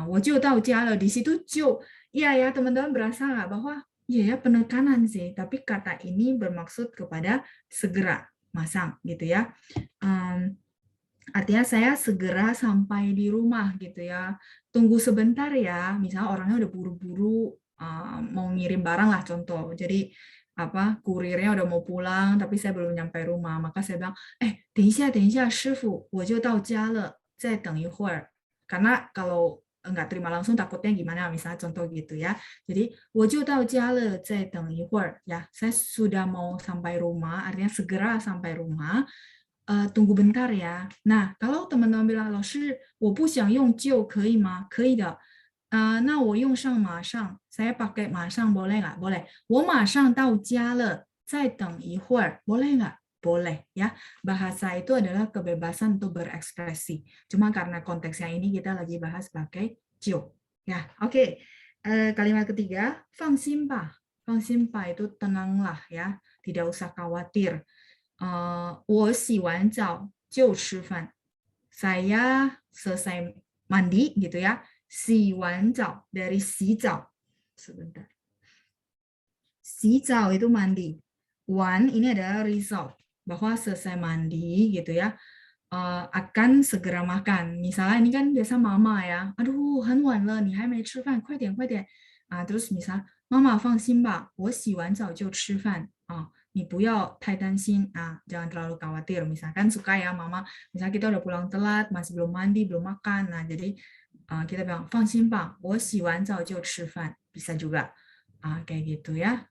我就到家了. Di situ 就 ya teman-teman berasa nggak bahwa ya penekanan sih, tapi kata ini bermaksud kepada segera masang gitu ya. Artinya saya segera sampai di rumah gitu ya. Tunggu sebentar ya, misalnya orangnya udah buru-buru mau ngirim barang lah contoh. Jadi kurirnya udah mau pulang tapi saya belum nyampe rumah, maka saya bilang 等一下师傅我就到家了再等一会儿. Karena kalau nggak terima langsung takutnya gimana, misalnya contoh gitu ya. Jadi 我就到家了再等一会儿 ya, saya sudah mau sampai rumah, artinya segera sampai rumah. Tunggu bentar ya. Nah, kalau teman-teman bilang 老师我不想用就可以吗？可以的。那我用上马上 saya pakai 马上 boleh nggak? Boleh. 我马上到家了再等一会儿 boleh nggak? Boleh ya. Bahasa itu adalah kebebasan untuk berekspresi. Cuma karena konteksnya ini kita lagi bahas pakai 就 ya. Oke. Kalimat ketiga 放心吧. 放心吧 itu tenanglah ya, tidak usah khawatir. 我洗完澡就吃饭. Saya selesai mandi gitu ya. 洗完澡 dari 洗澡. Sebentar. 洗澡 itu mandi. Wan ini adalah result bahwa selesai mandi gitu ya. Akan segera makan. Misalnya ini kan biasa mama ya. Aduh, 很晚了你还没吃饭快点快点. Terus misal 妈妈放心吧我洗完澡就吃饭 你不要太担心jangan terlalu khawatir. Misalkan suka ya mama, misalnya kita udah pulang telat, masih belum mandi, belum makan. Nah, jadi kita bilang 放心吧我洗完澡就吃饭 bisa juga kayak gitu ya.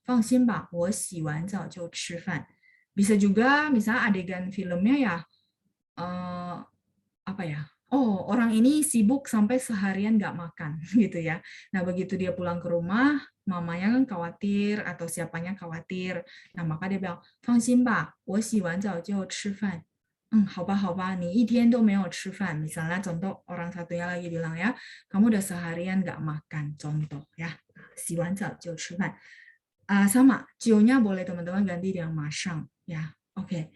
放心吧我洗完澡就吃饭 bisa juga misalnya adegan filmnya ya apa ya? Oh, orang ini sibuk sampai seharian nggak makan gitu ya. Nah, begitu dia pulang ke rumah, mamanya kan khawatir atau siapanya khawatir. Nah, maka dia bilang, 放心吧我洗完澡就吃饭好吧好吧你一天都没有吃饭 misalnya contoh orang satunya lagi bilang ya kamu udah seharian nggak makan contoh ya 洗完澡就吃饭 sama 酒nya boleh teman-teman ganti dengan 马上 ya oke.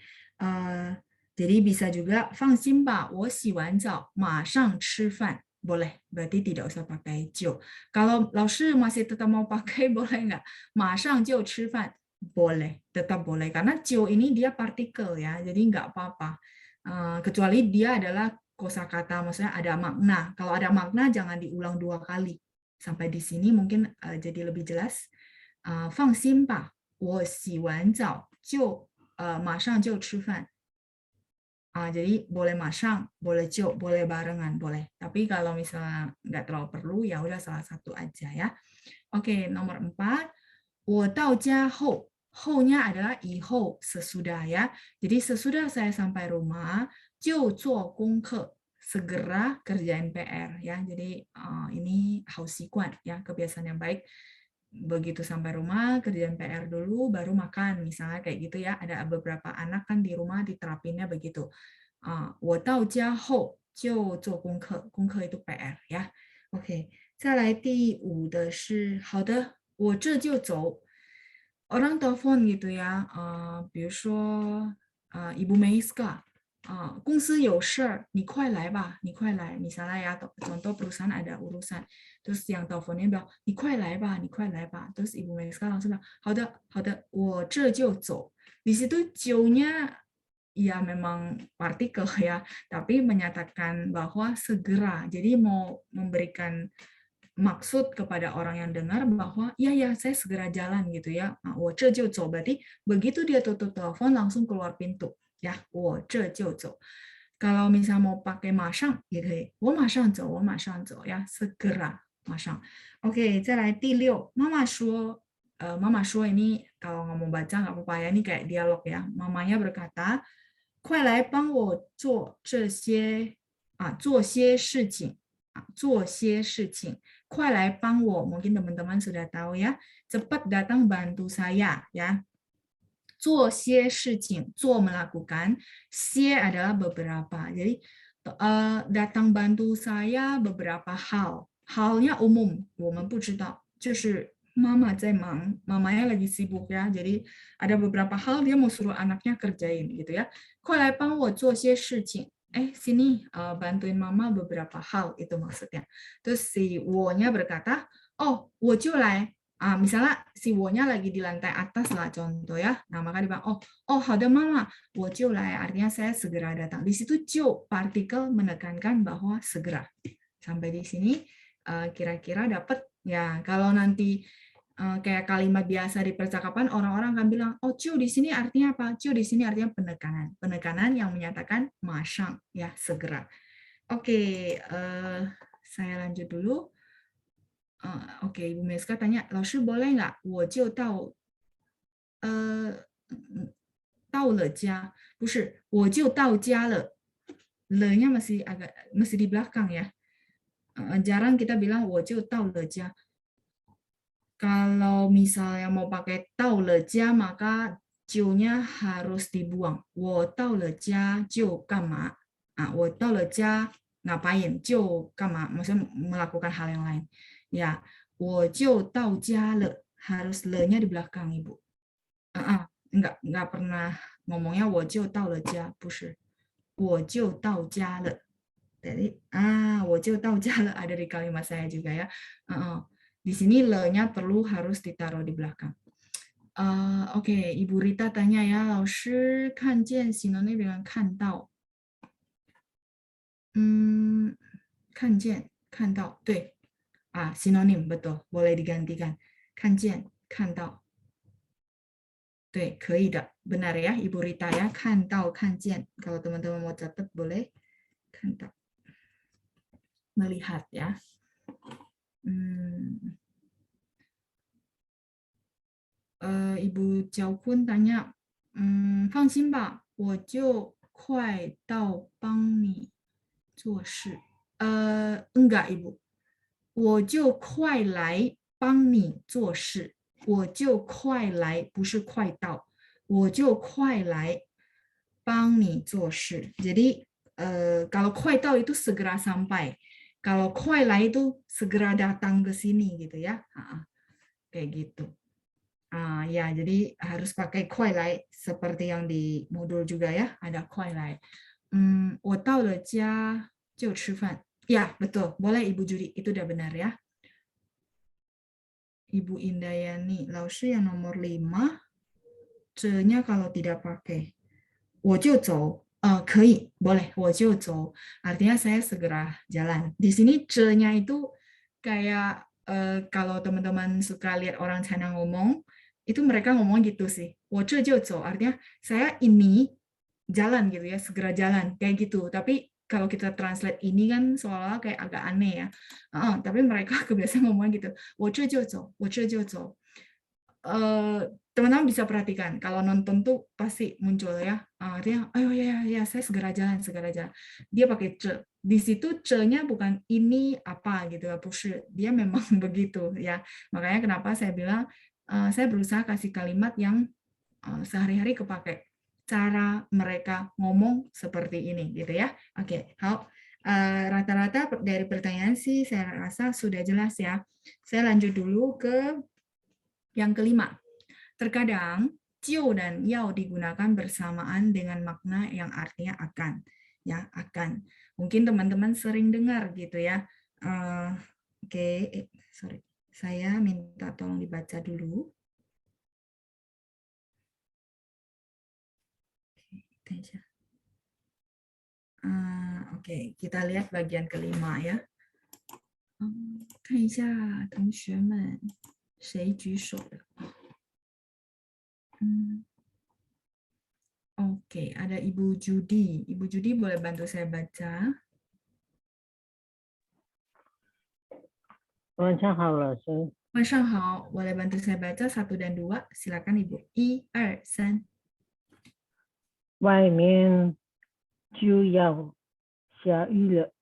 Jadi bisa juga 放心吧我洗完澡马上吃饭 boleh, berarti tidak usah pakai 就. Kalau 老师 masih tetap mau pakai boleh nggak 马上就吃饭 boleh, tetap boleh karena 就 ini dia partikel ya, jadi nggak apa-apa. Kecuali dia adalah kosakata, maksudnya ada makna. Kalau ada makna jangan diulang 2 kali. Sampai di sini mungkin jadi lebih jelas. 放心吧我洗完澡就马上就吃饭 jadi boleh masang, boleh jo, boleh barengan, boleh. Tapi kalau misalnya nggak terlalu perlu, ya udah salah satu aja ya. Oke, nomor 4. 我到家后,后nya adalah 以后 sesudah ya. Jadi sesudah saya sampai rumah, 就做功课, segera kerjain PR ya. Jadi ini 好习惯 ya, kebiasaan yang baik. Begitu sampai rumah, kerjaan PR dulu, baru makan. Misalnya kayak gitu ya. Ada beberapa anak kan di rumah diterapinnya begitu. 我到家后就做功课，功课 itu PR 呀。OK， 再来第5的是好的，我这就走。Orang telepon gitu ya, 比如说Ibu Meiska, 公司有事儿，你快来吧，你快来。Misalnya ya, contoh perusahaan ada urusan, terus yang teleponnya bilang, 你快来吧，你快来吧。Terus Ibu Meiska langsung bilang, 好的，好的，我这就走。Di situ 就nya ya memang partikel ya, tapi menyatakan bahwa segera. Jadi mau memberikan maksud kepada orang yang dengar bahwa ya saya segera jalan gitu ya. 我这就走 berarti begitu dia tutup telepon langsung keluar pintu ya. 我这就走. Kalau misalnya mau pakai 马上也可以，我马上走，我马上走 ya, segera 马上. Oke, 再来第6. 妈妈说 ini kalau nggak mau baca nggak apa-apa ya, ini kayak dialog ya. Mamanya berkata, 快来帮我做这些做些事情做些事情，快来帮我. Mungkin teman-teman sudah tahu ya. Cepat datang bantu saya ya. 做些事情, 做 melakukan, 些 adalah beberapa. Jadi datang bantu saya beberapa hal. Halnya umum, 我们不知道，就是妈妈在忙, mamanya lagi sibuk ya. Jadi ada beberapa hal dia mau suruh anaknya kerjain gitu ya. 快来帮我做些事情. Sini bantuin mama beberapa hal, itu maksudnya. Terus si wo-nya berkata, oh, 我就来. Misalnya si wo-nya lagi di lantai atas lah contoh ya. Nah, maka dia bilang, oh, 好的 mama, 我就来, artinya saya segera datang. Di situ 就 partikel menekankan bahwa segera. Sampai di sini kira-kira dapat ya. Kalau nanti kayak kalimat biasa di percakapan, orang-orang akan bilang, oh, 就 di sini artinya apa? 就 di sini artinya penekanan. Penekanan yang menyatakan 马上 ya, segera. Oke, saya lanjut dulu. Oke, Ibu Meska tanya, 老师 boleh nggak 我就到了家? 不是，我就到家了. Le-nya masih di belakang ya. Jarang kita bilang 我就到了家. Kalau misalnya mau pakai 到了家, maka 就-nya harus dibuang. 我到了家就干嘛? 我到了家 ngapain? 就干嘛? Maksudnya melakukan hal yang lain. Ya, 我就到家了. Harus le-nya di belakang, Ibu. Enggak pernah ngomongnya 我就到了家, 不是. 我就到家了. Jadi, 我就到家了 ada di kalimat saya juga ya. Di sini le-nya harus ditaruh di belakang. Oke, Ibu Rita tanya ya, 老师看见 sinonim dengan 看到. 看见, 看到, 对. Sinonim, betul. Boleh digantikan. 看见, 看到. 对，可以的. Benar ya, Ibu Rita ya. 看到, 看见. Kalau teman-teman mau catat, boleh. 看到. Melihat ya. Ibu Jiao Kun tanya, 放心吧，我就快到帮你做事. Enggak, Ibu. 我就快来帮你做事. 我就快来, 不是快到. 我就快来帮你做事. Jadi, kalau 快到 itu segera sampai. Kalau 快来 itu segera datang ke sini gitu ya. Kayak gitu. Ya, jadi harus pakai 快来 seperti yang di modul juga ya. Ada 快来. 我到了家就吃饭. Ya, betul. Boleh Ibu Judi. Itu udah benar ya. Ibu Indayani. 老师 yang nomor 5. 这nya kalau tidak pakai. 我就走. 可以. Boleh. 我就走. Artinya saya segera jalan. Di sini 这nya itu kayak kalau teman-teman suka lihat orang China ngomong, itu mereka ngomong gitu sih. 我这就走. Artinya saya ini jalan gitu ya, segera jalan. Kayak gitu. Tapi kalau kita translate ini kan seolah-olah kayak agak aneh ya. Tapi mereka kebiasaan ngomong gitu. 我这就走. 我这就走. Teman-teman bisa perhatikan. Kalau nonton tuh pasti muncul ya. Artinya, ayo ya, saya segera jalan. Dia pakai 这. Di situ 这nya bukan ini apa gitu ya. 不是. Dia memang begitu ya. Makanya kenapa saya bilang, saya berusaha kasih kalimat yang sehari-hari kepake. Cara mereka ngomong seperti ini gitu ya. Oke, rata-rata dari pertanyaan sih saya rasa sudah jelas ya. Saya lanjut dulu ke yang kelima. Terkadang 就 dan 要 digunakan bersamaan dengan makna yang artinya akan. Ya, akan. Mungkin teman-teman sering dengar gitu ya. Sorry. Saya minta tolong dibaca dulu. Oke, kita lihat bagian kelima ya. 看一下同学们谁举手的。Oke, ada Ibu Judi. Ibu Judi boleh bantu saya baca? 晚上好，老师。晚上好, boleh bantu saya baca 1 dan 2? Silakan Ibu. 1, 2, 3. 外面就要下雨了。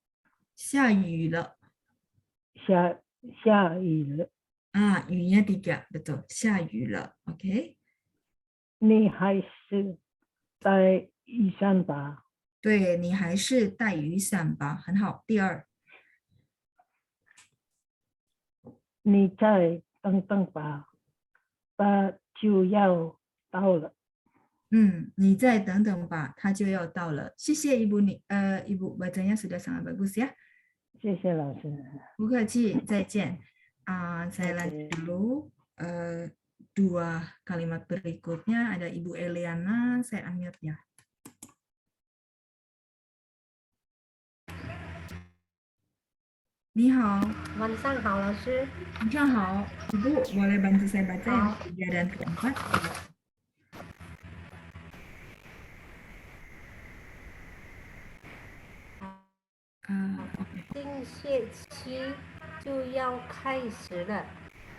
下雨了.下雨了。雨nya 3, betul. 下雨了, oke. 你还是带雨伞吧。对，你还是带雨伞吧，很好。第二，你再等等吧，它就要到了。你再等等吧，它就要到了。谢谢Ibu Ibu bacanya sudah sangat bagus ya. 谢谢老师。不客气，再见。Saya lanjut dulu. Dua kalimat berikutnya ada Ibu Eliana, saya unmute ya. 你好，晚上好，老师。晚上好，Ibu boleh bantu saya baca yang ketiga dan keempat? 新学期就要开始了。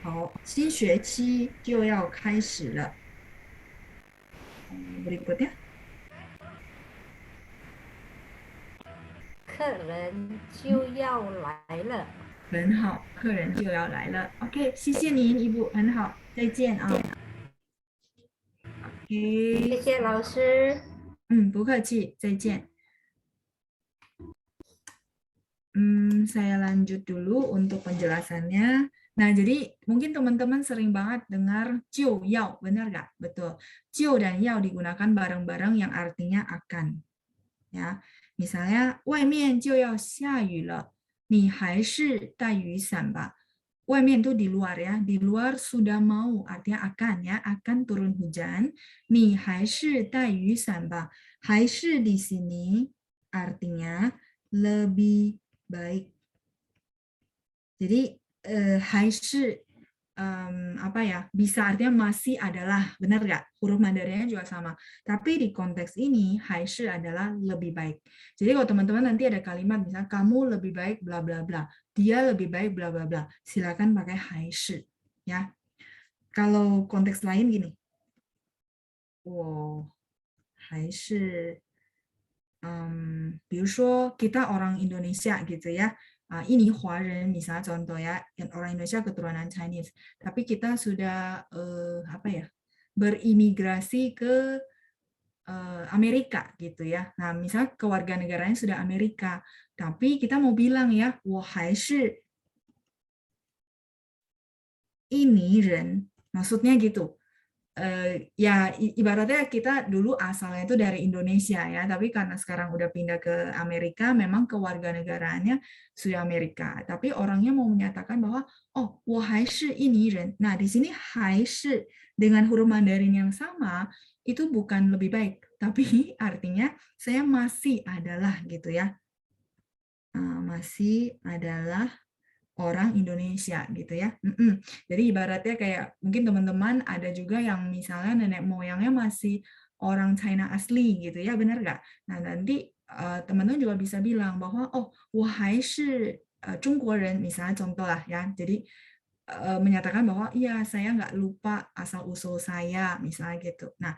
好，新学期就要开始了。Berikutnya. 客人就要来了。很好，客人就要来了。OK， 谢谢您，Ibu，很好，再见啊。OK， 谢谢老师。不客气，再见。Saya lanjut dulu untuk penjelasannya. Nah, jadi mungkin teman-teman sering banget dengar jiu yao, benar nggak? Betul. Jiu dan yao digunakan bareng-bareng yang artinya akan. Ya, misalnya, 外面就要下雨了，你还是带雨伞吧。外面itu di luar ya, di luar sudah mau artinya akan ya, akan turun hujan. 你还是带雨伞吧，还是di sini artinya lebih baik. Jadi 还是apa ya, bisa artinya masih adalah, benar nggak? Huruf Mandarinnya juga sama. Tapi di konteks ini, 还是 adalah lebih baik. Jadi kalau teman-teman nanti ada kalimat, misalnya kamu lebih baik bla bla bla, dia lebih baik bla bla bla, silakan pakai 还是 ya. Kalau konteks lain gini, 我还是比如说 kita orang Indonesia gitu ya, ini 华人 misalnya contoh ya, orang Indonesia keturunan Chinese, tapi kita sudah apa ya, berimigrasi ke Amerika gitu ya. Nah, misalnya kewarganegaraan sudah Amerika, tapi kita mau bilang ya, 我还是 ini ren, maksudnya gitu. Ya ibaratnya kita dulu asalnya itu dari Indonesia ya, tapi karena sekarang udah pindah ke Amerika, memang kewarganegaraannya sudah Amerika. Tapi orangnya mau menyatakan bahwa oh, 我还是印尼人. Nah, di sini 还是 dengan huruf Mandarin yang sama itu bukan lebih baik, tapi artinya saya masih adalah gitu ya. Masih adalah orang Indonesia gitu ya. Jadi ibaratnya kayak mungkin teman-teman ada juga yang misalnya nenek moyangnya masih orang China asli gitu ya, benar nggak? Nah nanti teman-teman juga bisa bilang bahwa oh, 我还是中国人 misalnya contoh lah ya. Jadi menyatakan bahwa iya saya nggak lupa asal usul saya misalnya gitu. Nah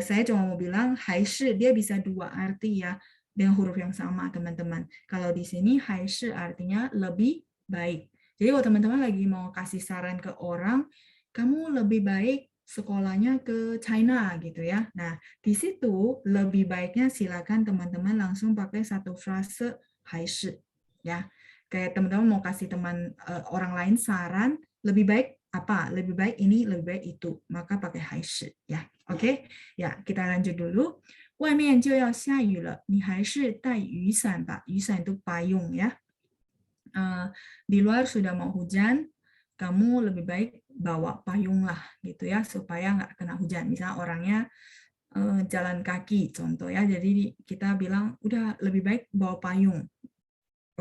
saya cuma mau bilang 还是 dia bisa dua arti ya dengan huruf yang sama teman-teman. Kalau di sini 还是 artinya lebih baik. Jadi kalau teman-teman lagi mau kasih saran ke orang, kamu lebih baik sekolahnya ke China gitu ya. Nah, di situ lebih baiknya silakan teman-teman langsung pakai satu frase 还是 ya. Kayak teman-teman mau kasih teman orang lain saran, lebih baik apa? Lebih baik ini, lebih baik itu. Maka pakai 还是 ya. Oke? Ya, kita lanjut dulu. 外面就要下雨了，你还是带雨伞吧。雨伞 itu payung ya. Di luar sudah mau hujan, kamu lebih baik bawa payung lah gitu ya, supaya nggak kena hujan. Misalnya orangnya jalan kaki contoh ya, jadi kita bilang udah lebih baik bawa payung.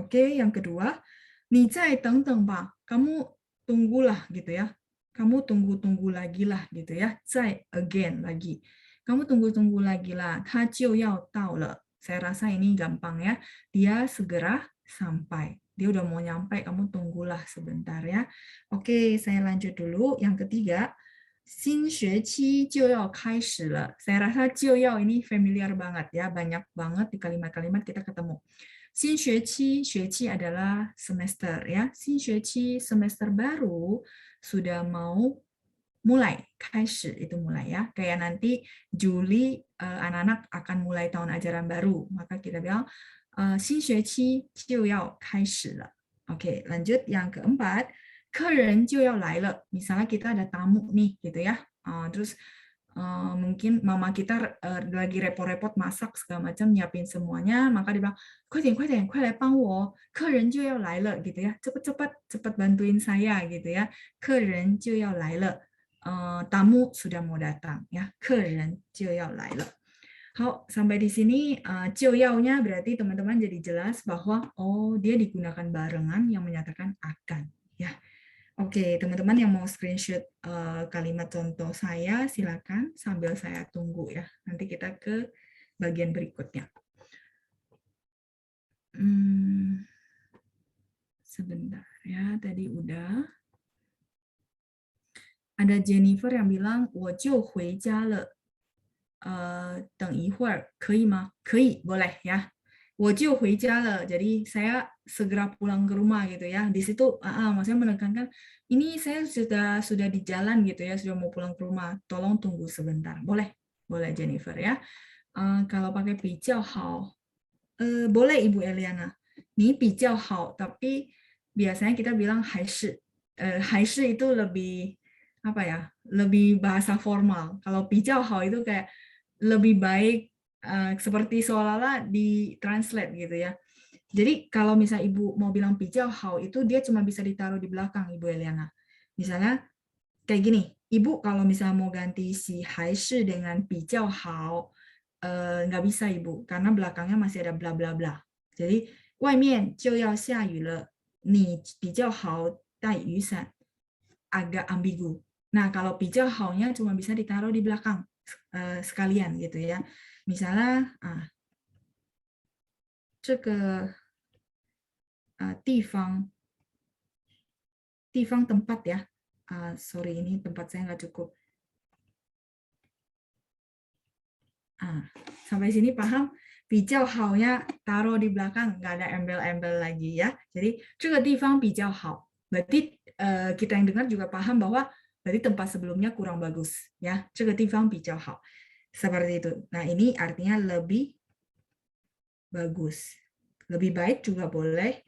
Oke, yang kedua, 你再等等吧, kamu tunggulah gitu ya, kamu tunggu lagi lah gitu ya, 再 again lagi, kamu tunggu lagi lah, 它就要到了. Saya rasa ini gampang ya, dia segera sampai. Dia udah mau nyampe, kamu tunggulah sebentar ya. Oke, saya lanjut dulu. Yang ketiga, 新学期就要开始了. Saya rasa 就要 ini familiar banget ya, banyak banget di kalimat-kalimat kita ketemu. 新学期，学期adalah semester ya. 新学期 semester baru sudah mau mulai, 开始 itu mulai ya. Kayak nanti Juli anak-anak akan mulai tahun ajaran baru, maka kita bilang 新学期就要开始了. Oke, lanjut yang keempat, 客人就要来了. Misalnya kita ada tamu nih gitu ya. Terus mungkin mama kita lagi repot-repot masak segala macam nyiapin semuanya, maka dia bilang 快点快点快来帮我客人就要来了 gitu ya, cepat bantuin saya gitu ya, 客人就要来了, tamu sudah mau datang ya, 客人就要来了. Sampai di sini 就要-nya berarti teman-teman jadi jelas bahwa dia digunakan barengan yang menyatakan akan ya. Oke, teman-teman yang mau screenshot kalimat contoh saya, silakan sambil saya tunggu ya. Nanti kita ke bagian berikutnya. Sebentar ya, tadi udah. Ada Jennifer yang bilang, 我就回家了。等一会儿，可以吗？可以，boleh ya. 我就回家了, jadi saya segera pulang ke rumah gitu ya. Di situ maksudnya menekankan ini saya sudah di jalan gitu ya, sudah mau pulang ke rumah. Tolong tunggu sebentar. Boleh Jennifer ya. Kalau pakai 比较好, boleh Ibu Eliana. Ini 比较好, tapi biasanya kita bilang 还是. 还是 itu lebih apa ya? Lebih bahasa formal. Kalau 比较好 itu kayak lebih baik, seperti seolah-olah di translate gitu ya. Jadi kalau misalnya Ibu mau bilang 比较好 itu dia cuma bisa ditaruh di belakang Ibu Eliana. Misalnya kayak gini, Ibu kalau misalnya mau ganti si 还是 dengan 比较好, nggak bisa Ibu, karena belakangnya masih ada bla bla bla. Jadi 外面就要下雨了, 你比较好带雨伞, agak ambigu. Nah kalau 比较好-nya cuma bisa ditaruh di belakang sekalian gitu ya. Misalnya 这个地方 tempat ya. Sorry ini tempat saya nggak cukup. Sampai sini paham? 比较好-nya taruh di belakang, nggak ada embel-embel lagi ya. Jadi 这个地方比较好. Berarti kita yang dengar juga paham bahwa berarti tempat sebelumnya kurang bagus ya. 这个地方比较好. Seperti itu. Nah, ini artinya lebih bagus. Lebih baik juga boleh.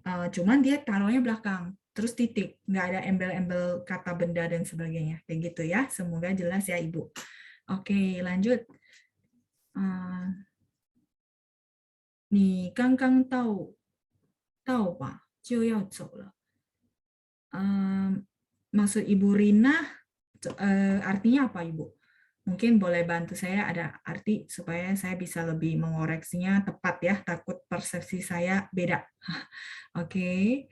Cuman dia taruhnya belakang. Terus titik. Nggak ada embel-embel kata benda dan sebagainya. Kayak gitu ya. Semoga jelas ya, Ibu. Oke, lanjut. 你刚刚到吧就要走了. Maksud Ibu Rina artinya apa, Ibu? Mungkin boleh bantu saya ada arti supaya saya bisa lebih mengoreksinya tepat ya, takut persepsi saya beda. Oke.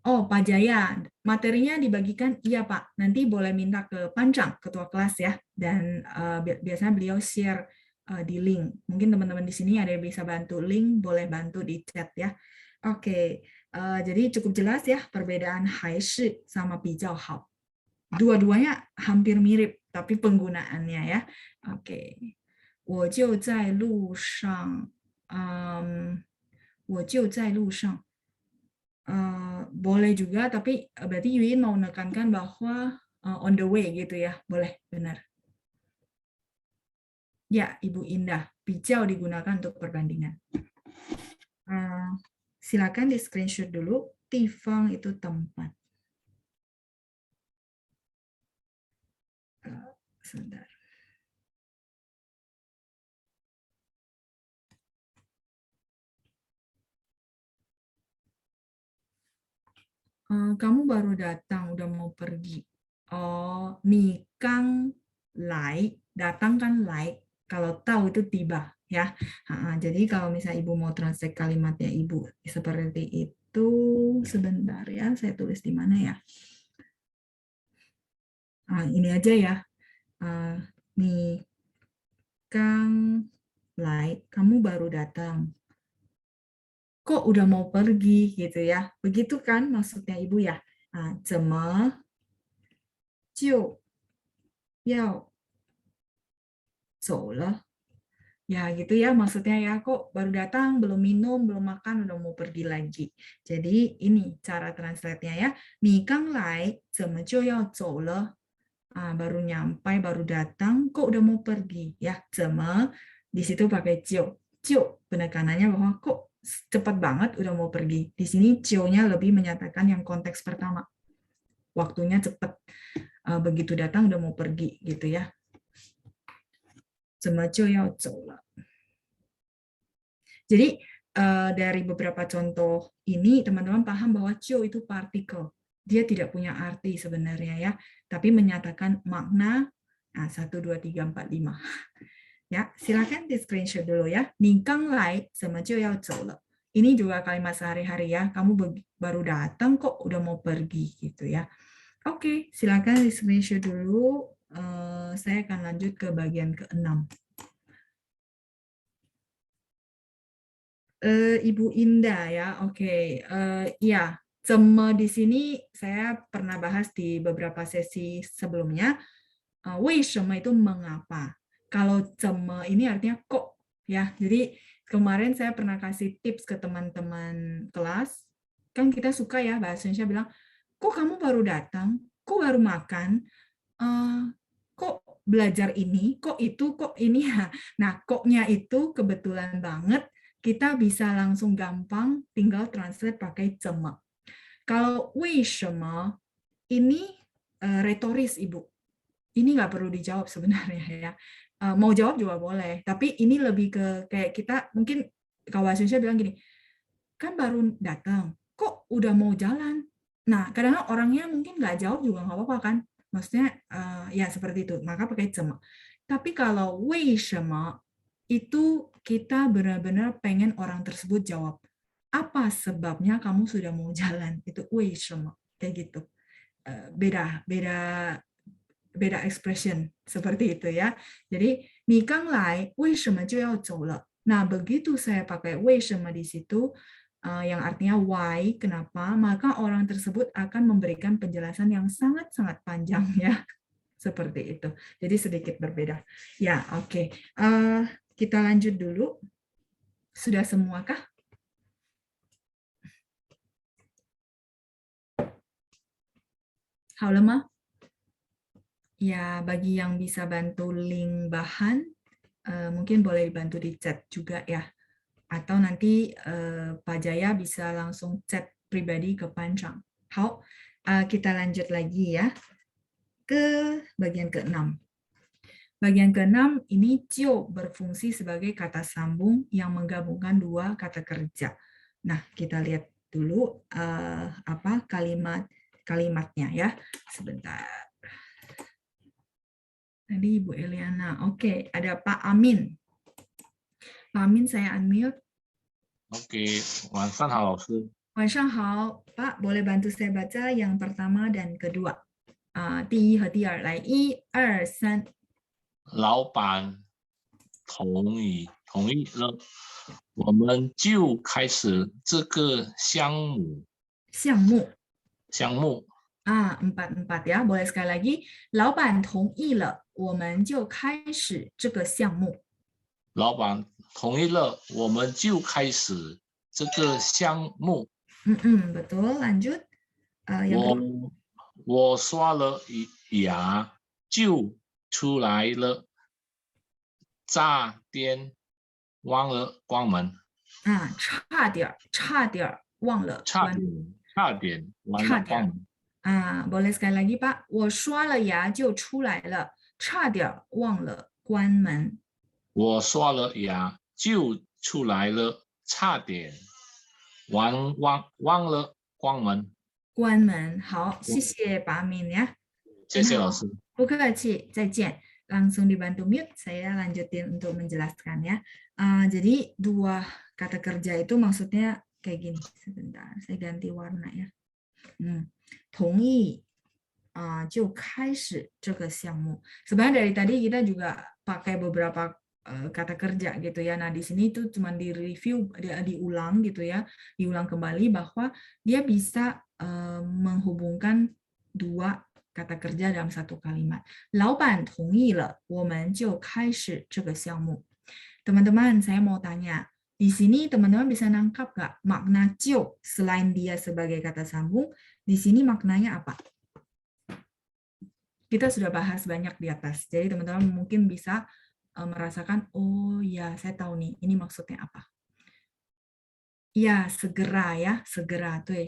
Pak Jaya, materinya dibagikan, iya Pak, nanti boleh minta ke Panjang, ketua kelas ya, dan biasanya beliau share di link. Mungkin teman-teman di sini ada yang bisa bantu link, boleh bantu di chat ya. Oke, jadi cukup jelas ya perbedaan 还是 sama 比较好. Dua-duanya hampir mirip, tapi penggunaannya ya. Oke. 我就在路上. 我就在路上. Boleh juga, tapi berarti Yui mau menekankan bahwa on the way gitu ya. Boleh, benar. Ya, Ibu Indah. 比较 digunakan untuk perbandingan. Silakan di screenshot dulu. 地方 itu tempat. Sebentar. Kamu baru datang, udah mau pergi. Ni kang lai, datang kan lai. Kalau tahu itu tiba, ya. Jadi kalau misalnya Ibu mau translate kalimatnya Ibu seperti itu, sebentar ya, saya tulis di mana ya? Ini aja ya. Ni kang lai, kamu baru datang. Kok udah mau pergi gitu ya. Begitu kan maksudnya Ibu ya. 怎么就要走了? Ya gitu ya maksudnya ya, kok baru datang, belum minum, belum makan, udah mau pergi lagi. Jadi ini cara translate-nya ya. 你刚来，怎么就要走了？ baru nyampe, baru datang, kok udah mau pergi ya? 怎么 di situ pakai 就，就 penekanannya bahwa kok cepat banget udah mau pergi. Di sini 就-nya lebih menyatakan yang konteks pertama. Waktunya cepat. Begitu datang udah mau pergi gitu ya. 怎么就要走了? Jadi dari beberapa contoh ini teman-teman paham bahwa 就 itu partikel. Dia tidak punya arti sebenarnya ya, tapi menyatakan makna 1, 2, 3, 4, 5. Ya, silakan di screenshot dulu ya. 你刚来，怎么就要走了? Ini juga kalimat sehari-hari ya. Kamu baru datang kok udah mau pergi gitu ya. Oke, silakan di screenshot dulu. Saya akan lanjut ke bagian ke-6. Ibu Indah ya, oke. Ya, 怎么 di sini saya pernah bahas di beberapa sesi sebelumnya. 为什么 itu mengapa. Kalau 怎么 ini artinya kok ya. Jadi kemarin saya pernah kasih tips ke teman-teman kelas. Kan kita suka ya bahasa Indonesia bilang, kok kamu baru datang, kok baru makan, kok belajar ini, kok itu, kok ini ya. Nah, koknya itu kebetulan banget kita bisa langsung gampang tinggal translate pakai 怎么. Kalau 为什么 ini retoris Ibu. Ini nggak perlu dijawab sebenarnya ya. Mau jawab juga boleh, tapi ini lebih ke kayak kita mungkin kalau bahasa Indonesia bilang gini, kan baru datang, kok udah mau jalan. Nah, kadang-kadang orangnya mungkin nggak jawab juga nggak apa-apa kan. Maksudnya ya seperti itu, maka pakai 怎么. Tapi kalau 为什么 itu kita benar-benar pengen orang tersebut jawab. Apa sebabnya kamu sudah mau jalan? Itu 为什么 kayak gitu. Beda expression seperti itu ya. Jadi 你刚来，为什么就要走了? Nah, begitu saya pakai 为什么 di situ yang artinya why, kenapa, maka orang tersebut akan memberikan penjelasan yang sangat-sangat panjang ya. Seperti itu. Jadi sedikit berbeda. Ya, oke. Kita lanjut dulu. Sudah semuakah? Halo, Ma? Ya, bagi yang bisa bantu link bahan, mungkin boleh dibantu di chat juga ya. Atau nanti Pak Jaya bisa langsung chat pribadi ke Pancang. Hao, kita lanjut lagi ya ke bagian ke-6. Bagian ke-6 ini 就 berfungsi sebagai kata sambung yang menggabungkan dua kata kerja. Nah, kita lihat dulu kalimatnya ya. Sebentar. Tadi Ibu Eliana. Oke, ada Pak Amin. Pak Amin saya unmute. Oke, 晚上好老师。晚上好, Pak, boleh bantu saya baca yang pertama dan kedua. 第一和第二, 来1、2、3。老板同意了，我们就开始这个项目。项目。4-4 ya, boleh sekali lagi. 老板同意了，我们就开始这个项目。老板同意了，我们就开始这个项目。Betul, lanjut. 我刷了牙就出来了，差点忘了关门。差点忘了关门。差点忘了关门。boleh sekali lagi Pak. 我刷了牙就出来了，差点忘了关门。我刷了牙就出来了，差点忘了关门。关门，好，谢谢Pak Amin ya. 谢谢老师。不客气，再见. Langsung dibantu mute, saya lanjutin untuk menjelaskan ya. Jadi dua kata kerja itu maksudnya kayak gini. Sebentar, saya ganti warna ya. 同意 就开始这个项目. Sebenarnya dari tadi kita juga pakai beberapa kata kerja gitu ya. Nah, di sini itu cuma di-review, diulang gitu ya. Diulang kembali bahwa dia bisa menghubungkan dua kata kerja dalam satu kalimat. 老板同意了，我们就开始这个项目. Teman-teman, saya mau tanya. Di sini teman-teman bisa nangkap nggak makna jiu selain dia sebagai kata sambung, di sini maknanya apa? Kita sudah bahas banyak di atas. Jadi teman-teman mungkin bisa merasakan, oh ya saya tahu nih, ini maksudnya apa. Ya, segera ya, segera tuh ya.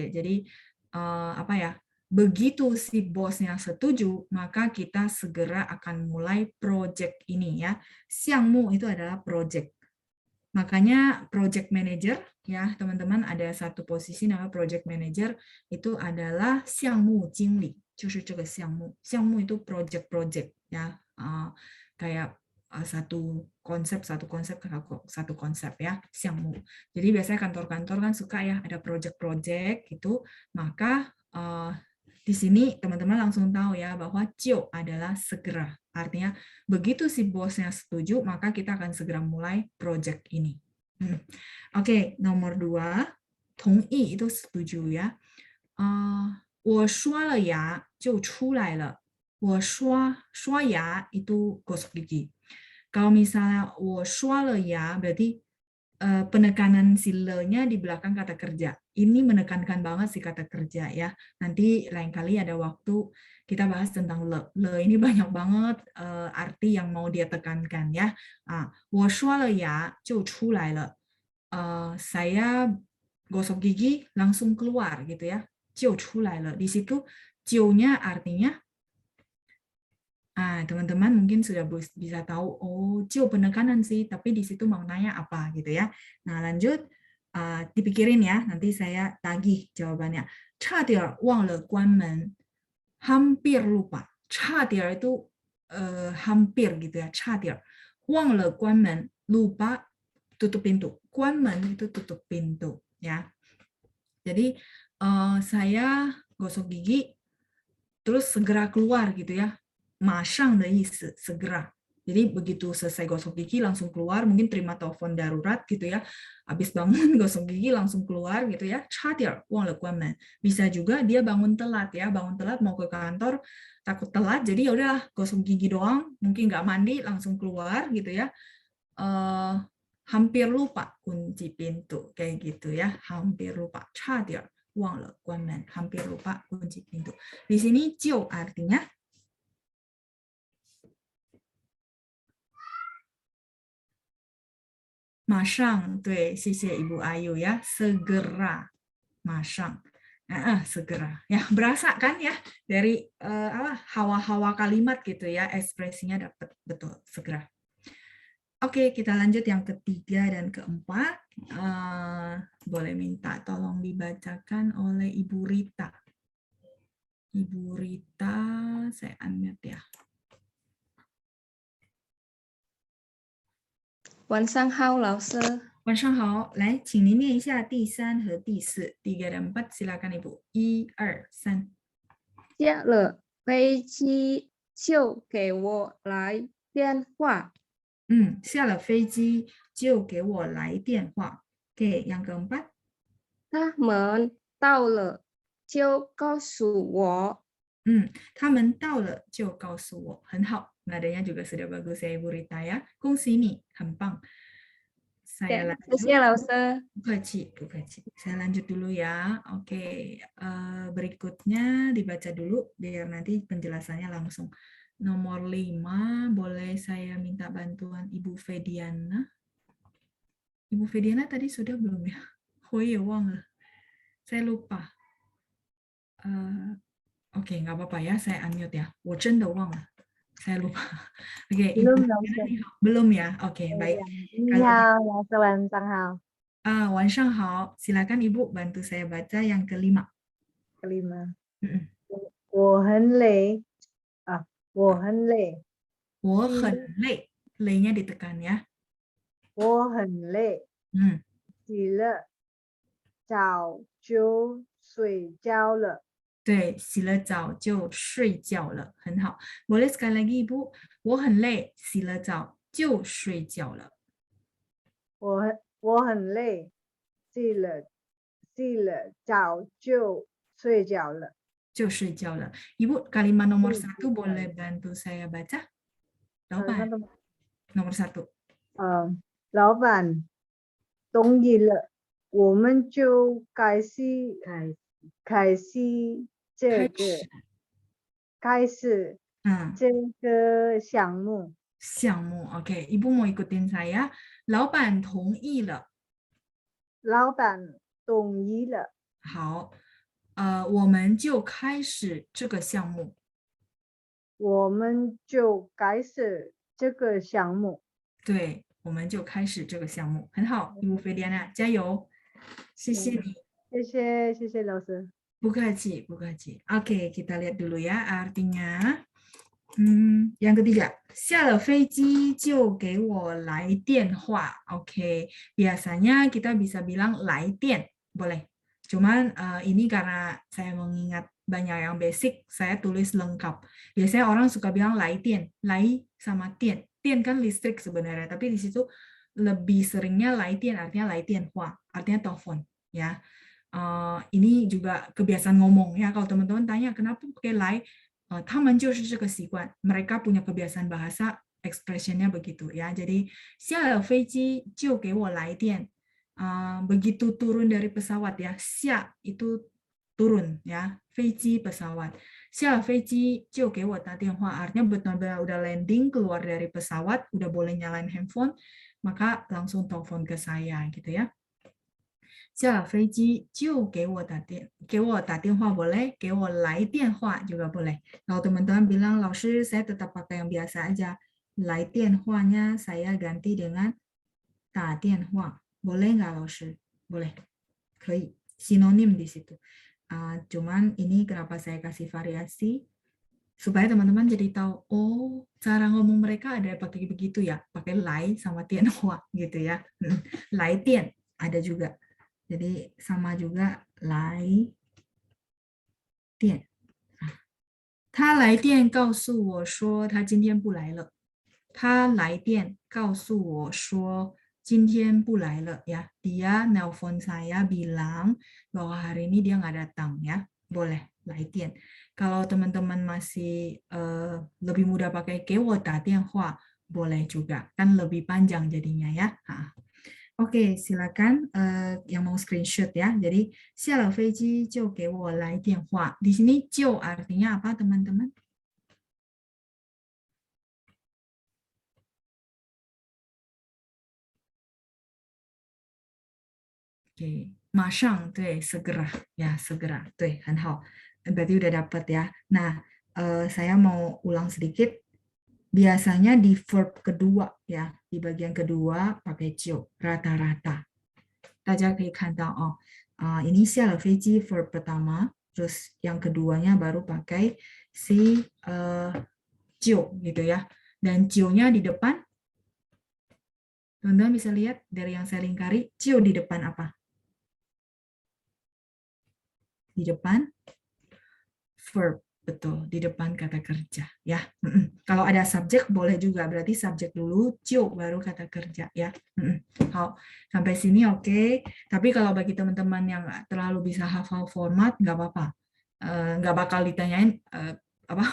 Jadi apa ya? Begitu si bosnya setuju, maka kita segera akan mulai project ini ya. Xiangmu itu adalah project. Makanya project manager ya, teman-teman ada satu posisi nama project manager itu adalah xiangmu jingli, 就是这个项目. 项目 itu project ya. Kayak satu konsep ya, 项目. Jadi biasanya kantor-kantor kan suka ya ada project-project gitu, maka di sini teman-teman langsung tahu ya bahwa jiu adalah segera. Artinya begitu si bosnya setuju, maka kita akan segera mulai project ini. Oke, nomor 2, 同意 itu setuju ya. 我刷了牙就出来了. 我刷牙 itu gosok gigi. Kalau misalnya 我刷了牙 berarti penekanan si le-nya di belakang kata kerja. Ini menekankan banget si kata kerja ya. Nanti lain kali ada waktu kita bahas tentang le. Le ini banyak banget arti yang mau dia tekankan ya. 我刷了牙就出来了. Saya gosok gigi langsung keluar gitu ya. 就出来了. Di situ 就-nya artinya teman-teman mungkin sudah bisa tahu, oh, jiu penekanan sih, tapi di situ maknanya apa gitu ya. Nah, lanjut, dipikirin ya, nanti saya tagih jawabannya. 差点忘了关门, hampir lupa. 差点 itu hampir gitu ya, 差点. 忘了关门, lupa tutup pintu. 关门 itu tutup pintu ya. Jadi saya gosok gigi, terus segera keluar gitu ya. 马上的意思, segera. Jadi begitu selesai gosok gigi langsung keluar, mungkin terima telepon darurat gitu ya. Habis bangun gosok gigi langsung keluar gitu ya. 差点忘了关门. Bisa juga dia bangun telat ya, bangun telat mau ke kantor, takut telat, jadi ya udahlah gosok gigi doang, mungkin nggak mandi langsung keluar gitu ya. Hampir lupa kunci pintu kayak gitu ya. Hampir lupa. 差点忘了关门. Hampir lupa kunci pintu. Di sini 就 artinya masang, 对，谢谢 Ibu Ayu ya, segera, masang, segera, ya berasa kan ya dari hawa-hawa kalimat gitu ya, ekspresinya dapat betul segera. Oke, kita lanjut yang ketiga dan keempat, boleh minta tolong dibacakan oleh Ibu Rita. Ibu Rita, saya unmute ya. 晚上好，老师。晚上好，来，请您念一下第3和第4。3 dan 4 silakan Ibu. 1, 2, 3。下了飞机就给我来电话。下了飞机就给我来电话。Oke, yang keempat. 他们到了就告诉我。他们到了就告诉我，很好。Nadanya juga sudah bagus ya Ibu Rita ya. Kongsi ini, 很棒. Saya lanjut. 谢谢老师。不客气。Saya lanjut dulu ya. Oke, berikutnya dibaca dulu biar nanti penjelasannya langsung. Nomor 5, boleh saya minta bantuan Ibu Fediana? Ibu Fediana tadi sudah belum ya? Saya lupa. Oke, nggak apa-apa ya, saya unmute ya. 我真的忘了. Saya lupa. Oke, belum ya. Oke, baik. Halo, Wansanghao. 晚上好. Silakan Ibu bantu saya baca yang kelima. 我很累. 我很累. 我很累. Le-nya ditekan ya. 我很累. 洗了澡就睡觉了. 对，洗了澡就睡觉了，很好。Boleh sekali lagi Ibu? 我很累，洗了澡就睡觉了。我很累，洗了澡就睡觉了。就睡觉了。Ibu, kalimat nomor 1 boleh bantu saya baca? Nomor 1. 老板同意了，我们就开始这个项目。Oke, Ibu mau ikutin saya. 老板同意了。老板同意了。好，我们就开始这个项目。我们就开始这个项目。对，我们就开始这个项目，很好，Ibu Fediana，加油，谢谢你。谢谢老师。不客气，不客气。Oke, kita lihat dulu ya artinya. Yang ketiga, 下了飞机就给我来电话. Oke, biasanya kita bisa bilang 来电, boleh. Cuman ini karena saya mengingat banyak yang basic, saya tulis lengkap. Biasanya orang suka bilang 来电, 来 sama 电. 电 kan listrik sebenarnya, tapi di situ lebih seringnya 来电 artinya 来电话, artinya telepon, ya. Ini juga kebiasaan ngomong ya. Kalau teman-teman tanya kenapa pakai 来, 他们就是这个习惯, mereka punya kebiasaan bahasa, expressionnya begitu ya. Jadi 下了飞机就给我来电. Begitu turun dari pesawat ya, 下 itu turun ya, 飞机 pesawat. 下了飞机就给我打电话, artinya benar-benar udah landing, keluar dari pesawat, udah boleh nyalain handphone, maka langsung telepon ke saya gitu ya. 下了飞机就给我打电话 boleh, 给我来电话 juga boleh. Kalau teman-teman bilang, Laoshi, saya tetap pakai yang biasa aja. 来电话nya saya ganti dengan 打电话. Boleh nggak, Laoshi? Boleh. 可以. Sinonim di situ. Cuman ini kenapa saya kasih variasi? Supaya teman-teman jadi tahu, oh, cara ngomong mereka ada pakai begitu ya. Pakai 来 sama 电话 gitu ya. 来电 ada juga. Jadi sama juga 来电。他来电告诉我说他今天不来了。他来电告诉我说今天不来了ya. Dia nelpon saya bilang bahwa hari ini dia nggak datang ya. Boleh 来电. Kalau teman-teman masih lebih mudah pakai 给我打电话 boleh juga. Kan lebih panjang jadinya ya. Oke, silakan yang mau screenshot ya. Jadi, 下了飞机就给我来电话. Di sini 就 artinya apa, teman-teman? Oke, 马上, 对, segera. Ya, segera. 对, 很好. Berarti udah dapat ya. Nah, saya mau ulang sedikit. Biasanya di verb kedua ya, di bagian kedua pakai 就, rata-rata. 大家可以看到哦, ini 下了飞机 verb pertama, terus yang keduanya baru pakai si 就 gitu ya. Dan 就nya di depan, teman-teman bisa lihat dari yang saya lingkari, 就 di depan apa? Di depan verb, betul, di depan kata kerja ya. Kalau ada subjek boleh juga, berarti subjek dulu, 就 baru kata kerja ya. Sampai sini oke. Tapi kalau bagi teman-teman yang nggak terlalu bisa hafal format, nggak apa-apa. Nggak bakal ditanyain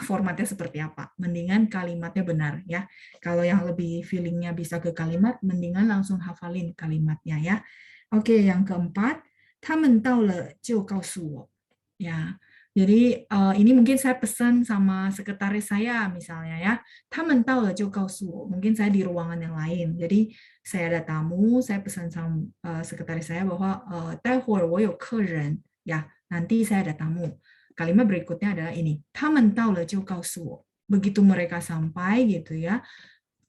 formatnya seperti apa. Mendingan kalimatnya benar ya. Kalau yang lebih feelingnya bisa ke kalimat, mendingan langsung hafalin kalimatnya ya. Oke, yang keempat, 他们到了就告诉我 ya. Jadi ini mungkin saya pesan sama sekretaris saya misalnya ya. 他们到了就告诉我. Mungkin saya di ruangan yang lain. Jadi saya ada tamu, saya pesan sama sekretaris saya bahwa 待会儿我有客人 ya. Nanti saya ada tamu. Kalimat berikutnya adalah ini. 他们到了就告诉我. Begitu mereka sampai gitu ya,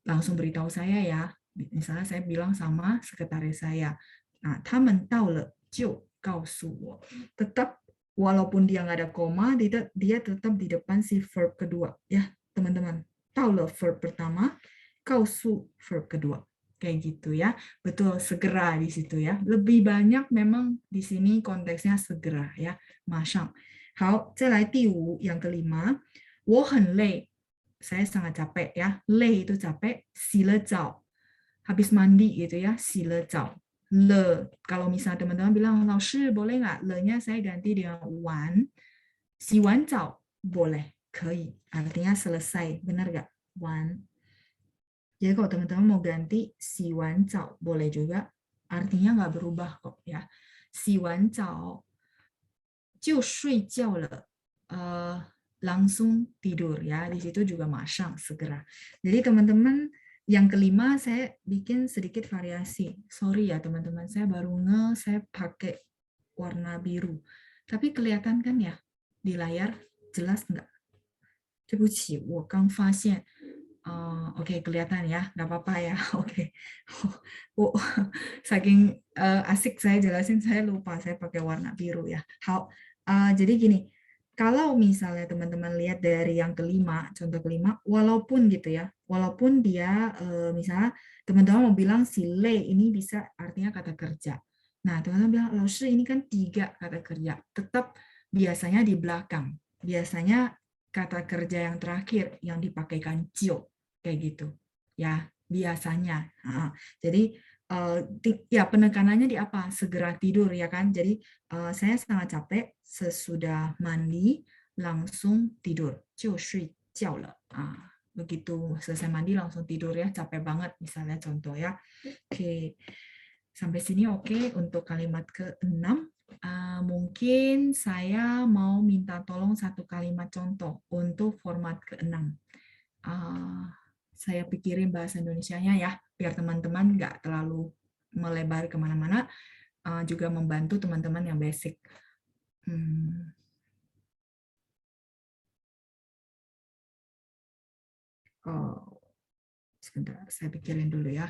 langsung beritahu saya ya. Misalnya saya bilang sama sekretaris saya. Nah, 他们到了就告诉我. Tetap walaupun dia nggak ada koma, dia tetap di depan si verb kedua. Ya, teman-teman. 到了 verb pertama, 告诉 verb kedua. Kayak gitu ya. Betul, segera di situ ya. Lebih banyak memang di sini konteksnya segera ya. 马上. 好，再来第五, yang kelima. 我很累. Saya sangat capek ya. 累 itu capek. 洗了澡. Habis mandi gitu ya. 洗了澡. Le, kalau misalnya teman-teman bilang, Laoshi boleh nggak? Le-nya saya ganti dengan 完. 洗完澡 boleh, 可以. Artinya selesai, benar nggak? 完. Jadi kalau teman-teman mau ganti 洗完澡 boleh juga, artinya nggak berubah kok ya. 洗完澡就睡觉了, langsung tidur ya. Di situ juga 马上 segera. Jadi teman-teman yang kelima saya bikin sedikit variasi. Sorry ya teman-teman, saya baru saya pakai warna biru. Tapi kelihatan kan ya di layar, jelas nggak? 对不起，我刚发现。Oke, kelihatan ya, nggak apa-apa ya. Oke. Saking asik saya jelasin, saya lupa saya pakai warna biru ya. Jadi gini, kalau misalnya teman-teman lihat dari yang kelima, contoh kelima, walaupun gitu ya, walaupun dia misalnya teman-teman mau bilang si le ini bisa artinya kata kerja. Nah, teman-teman bilang, Laoshi ini kan 3 kata kerja, tetap biasanya di belakang. Biasanya kata kerja yang terakhir yang dipakaikan jiu. Kayak gitu ya biasanya. Jadi ya penekanannya di apa, segera tidur ya kan. Jadi saya sangat capek, sesudah mandi langsung tidur, 就睡觉了. Begitu selesai mandi langsung tidur ya, capek banget misalnya contoh ya. Oke, sampai sini oke. Untuk kalimat ke-6 mungkin saya mau minta tolong satu kalimat contoh untuk format ke-6. Saya pikirin bahasa Indonesianya ya, biar teman-teman nggak terlalu melebar kemana-mana, juga membantu teman-teman yang basic. Sebentar, saya pikirin dulu ya.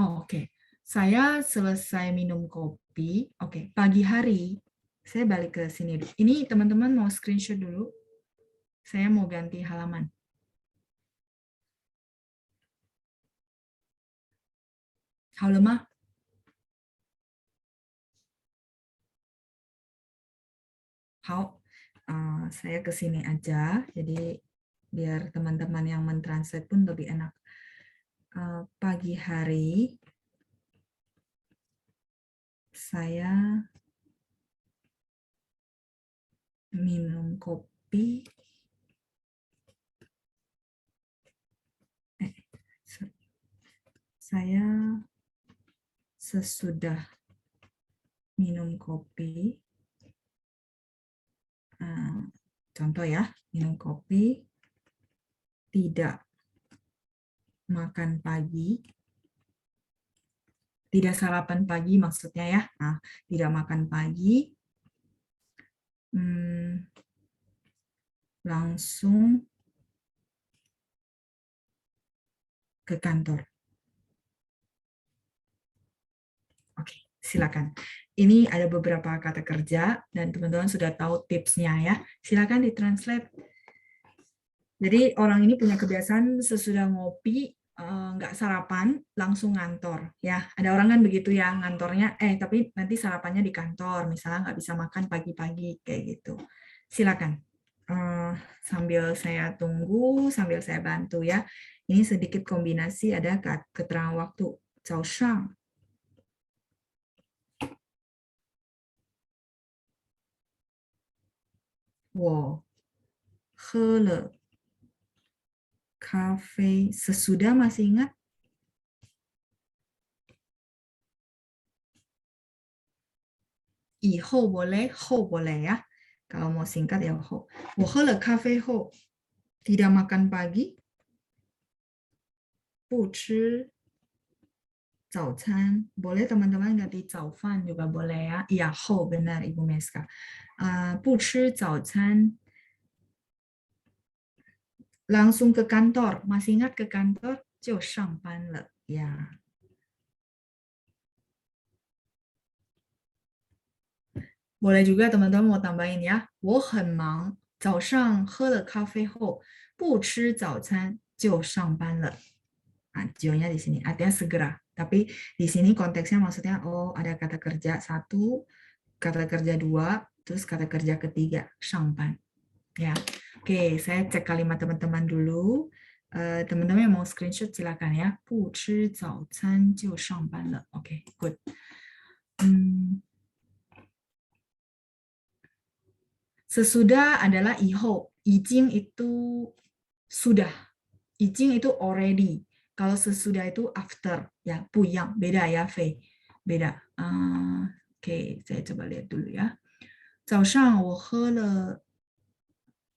Oke. Saya selesai minum kopi. Oke, pagi hari saya balik ke sini dulu. Ini teman-teman mau screenshot dulu. Saya mau ganti halaman. Halaman. Saya ke sini aja. Jadi biar teman-teman yang mentranslate pun lebih enak. Pagi hari saya minum kopi. Saya sesudah minum kopi, contoh ya, minum kopi, tidak makan pagi, tidak sarapan pagi maksudnya ya, tidak makan pagi, langsung ke kantor. Oke, silakan. Ini ada beberapa kata kerja dan teman-teman sudah tahu tipsnya ya. Silakan ditranslate. Jadi orang ini punya kebiasaan sesudah ngopi nggak sarapan langsung ngantor ya. Ada orang kan begitu ya, ngantornya tapi nanti sarapannya di kantor, misalnya nggak bisa makan pagi-pagi kayak gitu. Silakan. Sambil saya tunggu, sambil saya bantu ya. Ini sedikit kombinasi, ada keterangan waktu. 早上 我喝了咖啡 sesudah, masih ingat? Ihou boleh, hou boleh ya. Kalau mau singkat ya hou. 我喝了咖啡后 tidak makan pagi. 不吃早餐. Boleh teman-teman ganti 早饭 juga boleh ya. Iya, hou benar Ibu Meska. 不吃早餐. Langsung ke kantor. Masih ingat ke kantor? 就上班了 ya. Boleh juga teman-teman mau tambahin ya. 我很忙，早上喝了咖啡后不吃早餐就上班了。J-nya di sini artinya segera. Tapi di sini konteksnya maksudnya ada kata kerja 1, kata kerja 2, terus kata kerja ketiga 上班. Ya. Oke, saya cek kalimat teman-teman dulu. Teman-teman yang mau screenshot silakan ya. 不吃早餐就上班了. Oke, good. Sesudah adalah ihou. ijing itu sudah, ijing itu already. Kalau sesudah itu after, ya, 不一样, beda ya, Fei, beda. Oke, saya coba lihat dulu ya. 早上我喝了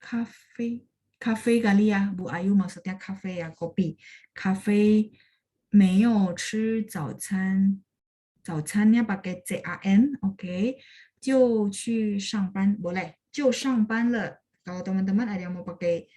咖啡，咖啡 kali ya, Bu Ayu maksudnya kafe ya, kopi. 咖啡没有吃早餐，早餐nya pakai CAN, oke. 就去上班, boleh. 就上班了. Kalau teman-teman ada yang mau pakai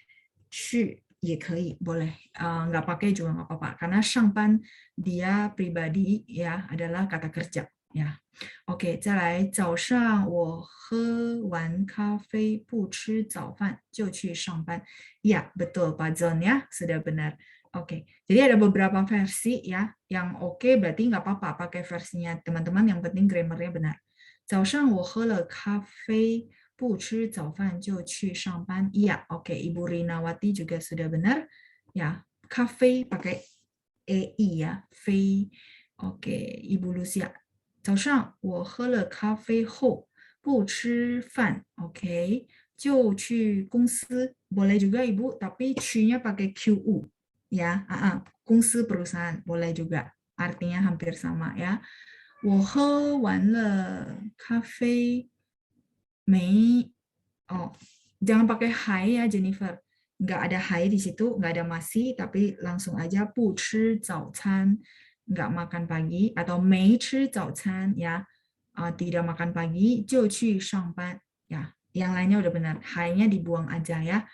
去 也可以, boleh. Nggak pakai juga nggak apa-apa. Karena 上班 dia pribadi ya adalah kata kerja. Ya, oke. 再来，早上我喝完咖啡不吃早饭就去上班. Ya, betul Pak Zon ya, sudah benar. Oke, jadi ada beberapa versi ya. Yang oke berarti nggak apa-apa pakai versinya teman-teman. Yang penting grammarnya benar. 早上我喝了咖啡不吃早饭就去上班. Iya, oke. Ibu Rinawati juga sudah benar. Ya, cafe pakai ei ya, fei. Oke, Ibu Lucia. 早上我喝了咖啡后不吃饭, oke. 就去公司. Boleh juga Ibu, tapi 去nya pakai QU. Ya,公司 perusahaan boleh juga. Artinya hampir sama ya. 我喝完了咖啡没 jangan pakai hai ya Jennifer, nggak ada hai di situ, nggak ada masih, tapi langsung aja 不吃早餐, nggak makan pagi, atau 没吃早餐 ya, tidak makan pagi, 就去上班 ya, yang lainnya udah benar, hai-nya dibuang aja ya.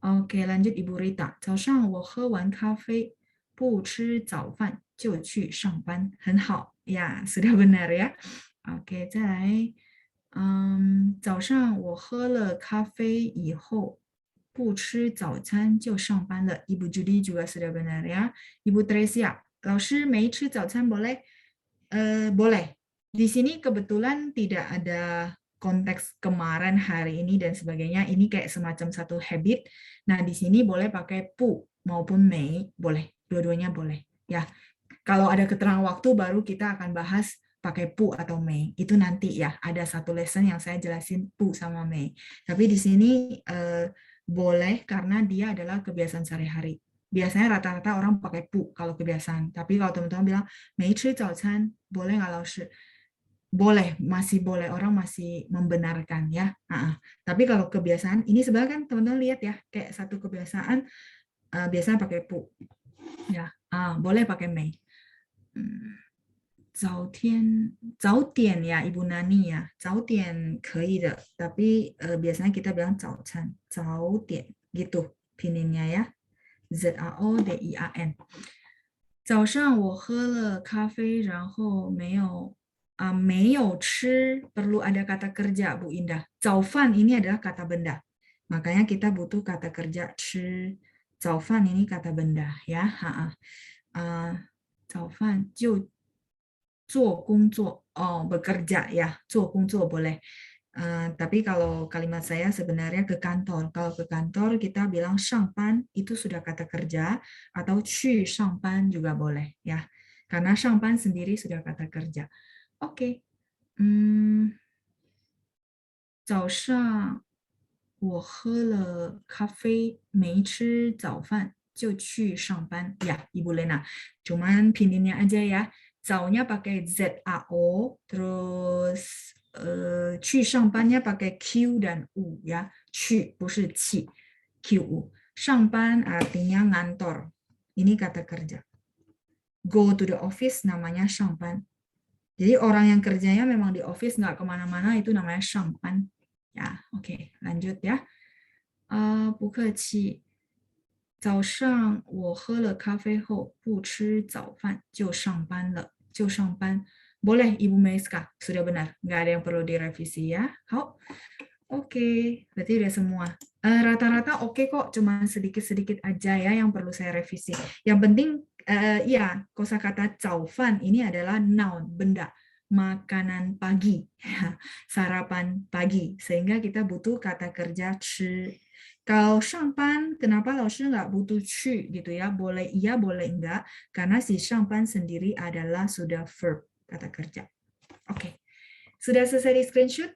Oke, lanjut Ibu Rita. 早上我喝完咖啡不吃早饭就去上班，很好呀, sudah benar ya. Oke, 再来。早上我喝了咖啡以后不吃早餐就上班了. Ibu Judy juga sudah benar ya. Ibu Tresia, 老师没吃早餐 boleh? Boleh. Di sini kebetulan tidak ada konteks kemarin, hari ini dan sebagainya. Ini kayak semacam satu habit. Nah, di sini boleh pakai pu maupun mei, boleh. Dua-duanya boleh ya. Kalau ada keterangan waktu baru kita akan bahas pakai pu atau mei. Itu nanti ya, ada satu lesson yang saya jelasin pu sama mei. Tapi di sini boleh karena dia adalah kebiasaan sehari-hari. Biasanya rata-rata orang pakai pu kalau kebiasaan. Tapi kalau teman-teman bilang mei ci zao can, boleh nggak Laoshi? Boleh, masih boleh. Orang masih membenarkan ya. Tapi kalau kebiasaan, ini sebenarnya kan teman-teman lihat ya, kayak satu kebiasaan biasanya pakai pu. Ya, boleh pakai mei. 早点 ya Ibu Nani ya, 早点可以的, tapi biasanya kita bilang 早餐, 早点gitu pininnya ya, ZAODIAN. 早上我喝了咖啡然后没有吃, perlu ada kata kerja Bu Indah. 早饭 ini adalah kata benda, makanya kita butuh kata kerja 吃. 早饭 ini kata benda ya. 早饭就做工作, bekerja ya, 做工作 boleh. Tapi kalau kalimat saya sebenarnya ke kantor. Kalau ke kantor kita bilang 上班 itu sudah kata kerja, atau 去上班 juga boleh ya. Karena 上班 sendiri sudah kata kerja. Oke. 早上我喝了咖啡没吃早饭就去上班. Ya, Ibu Lena. Cuman pininnya aja ya. 早nya pakai ZAO, terus 去上班nya pakai Q dan U ya. 去 不是去, QU. 上班 artinya ngantor. Ini kata kerja. Go to the office namanya 上班. Jadi orang yang kerjanya memang di office nggak kemana-mana itu namanya 上班. Ya, oke, lanjut ya. 不客气. 早上我喝了咖啡后不吃早饭就上班了. 就上班. Boleh Ibu Meiska, sudah benar. Nggak ada yang perlu direvisi ya. Oke, berarti udah semua. Rata-rata oke kok, cuma sedikit-sedikit aja ya yang perlu saya revisi. Yang penting, ya, kosakata 早饭 ini adalah noun, benda. Makanan pagi, sarapan pagi. Sehingga kita butuh kata kerja 吃. Kalau 上班, kenapa Laoshi nggak butuh 去 gitu ya? Boleh iya, boleh enggak. Karena si 上班 sendiri adalah sudah verb, kata kerja. Oke. Sudah selesai di screenshot?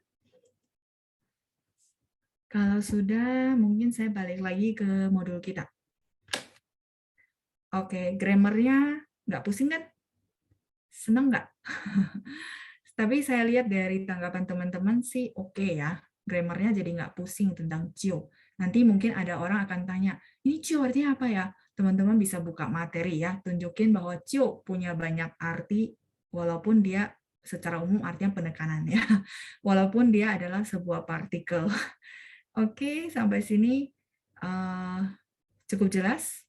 Kalau sudah, mungkin saya balik lagi ke modul kita. Oke, grammarnya nggak pusing kan? Seneng nggak? Tapi saya lihat dari tanggapan teman-teman sih oke ya. Grammarnya jadi nggak pusing tentang cio. Nanti mungkin ada orang akan tanya, ini cio artinya apa ya? Teman-teman bisa buka materi ya, tunjukin bahwa cio punya banyak arti, walaupun dia secara umum artinya penekanan ya. Walaupun dia adalah sebuah partikel. Oke, sampai sini cukup jelas.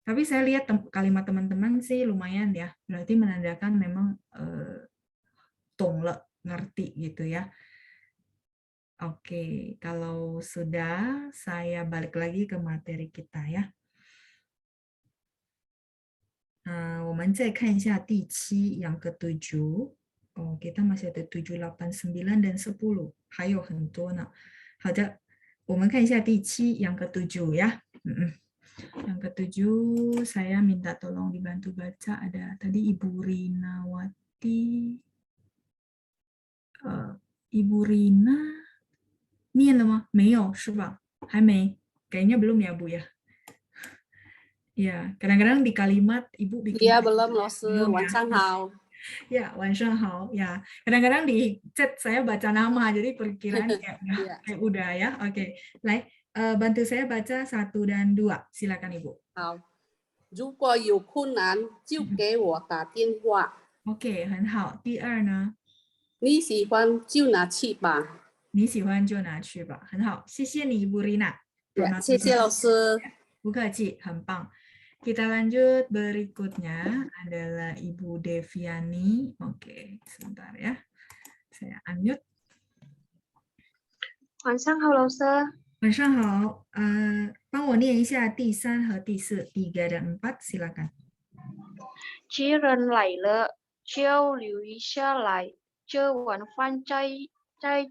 Tapi saya lihat kalimat teman-teman sih lumayan ya. Berarti menandakan memang tongle, ngerti gitu ya. Oke, kalau sudah, saya balik lagi ke materi kita ya. 我们再看一下第7 yang ke-7. Oh, kita masih ada 7, 8, 9, dan 10. 还有很多呢。好的，我们看一下第7 yang ke-7 ya. Yang ke-7 saya minta tolong dibantu baca. Ada tadi Ibu Rinawati. Ibu Rina 念了吗？没有是吧？还没，kayaknya belum ya Bu ya. Ya, kadang-kadang di kalimat Ibu bikin. Iya, belum, Laosư.晚上好. Ya, 晚上好. Ya, kadang-kadang di chat saya baca nama, jadi perkiraan kayak udah ya. Oke, Lai, bantu saya baca 1 dan 2. Silakan Ibu. 好，如果有困难就给我打电话。OK， 很好。第2呢？你喜欢就拿去吧。你喜欢就拿去吧，很好，谢谢你，Bu Rina。谢谢老师。不客气，很棒。Kita lanjut berikutnya adalah Ibu Deviani. Oke, sebentar ya. Saya unmute. 晚上好，老师。晚上好。帮我念一下第3和第4，第3 dan 4，silakan。既然来了，就留下来。这晚饭再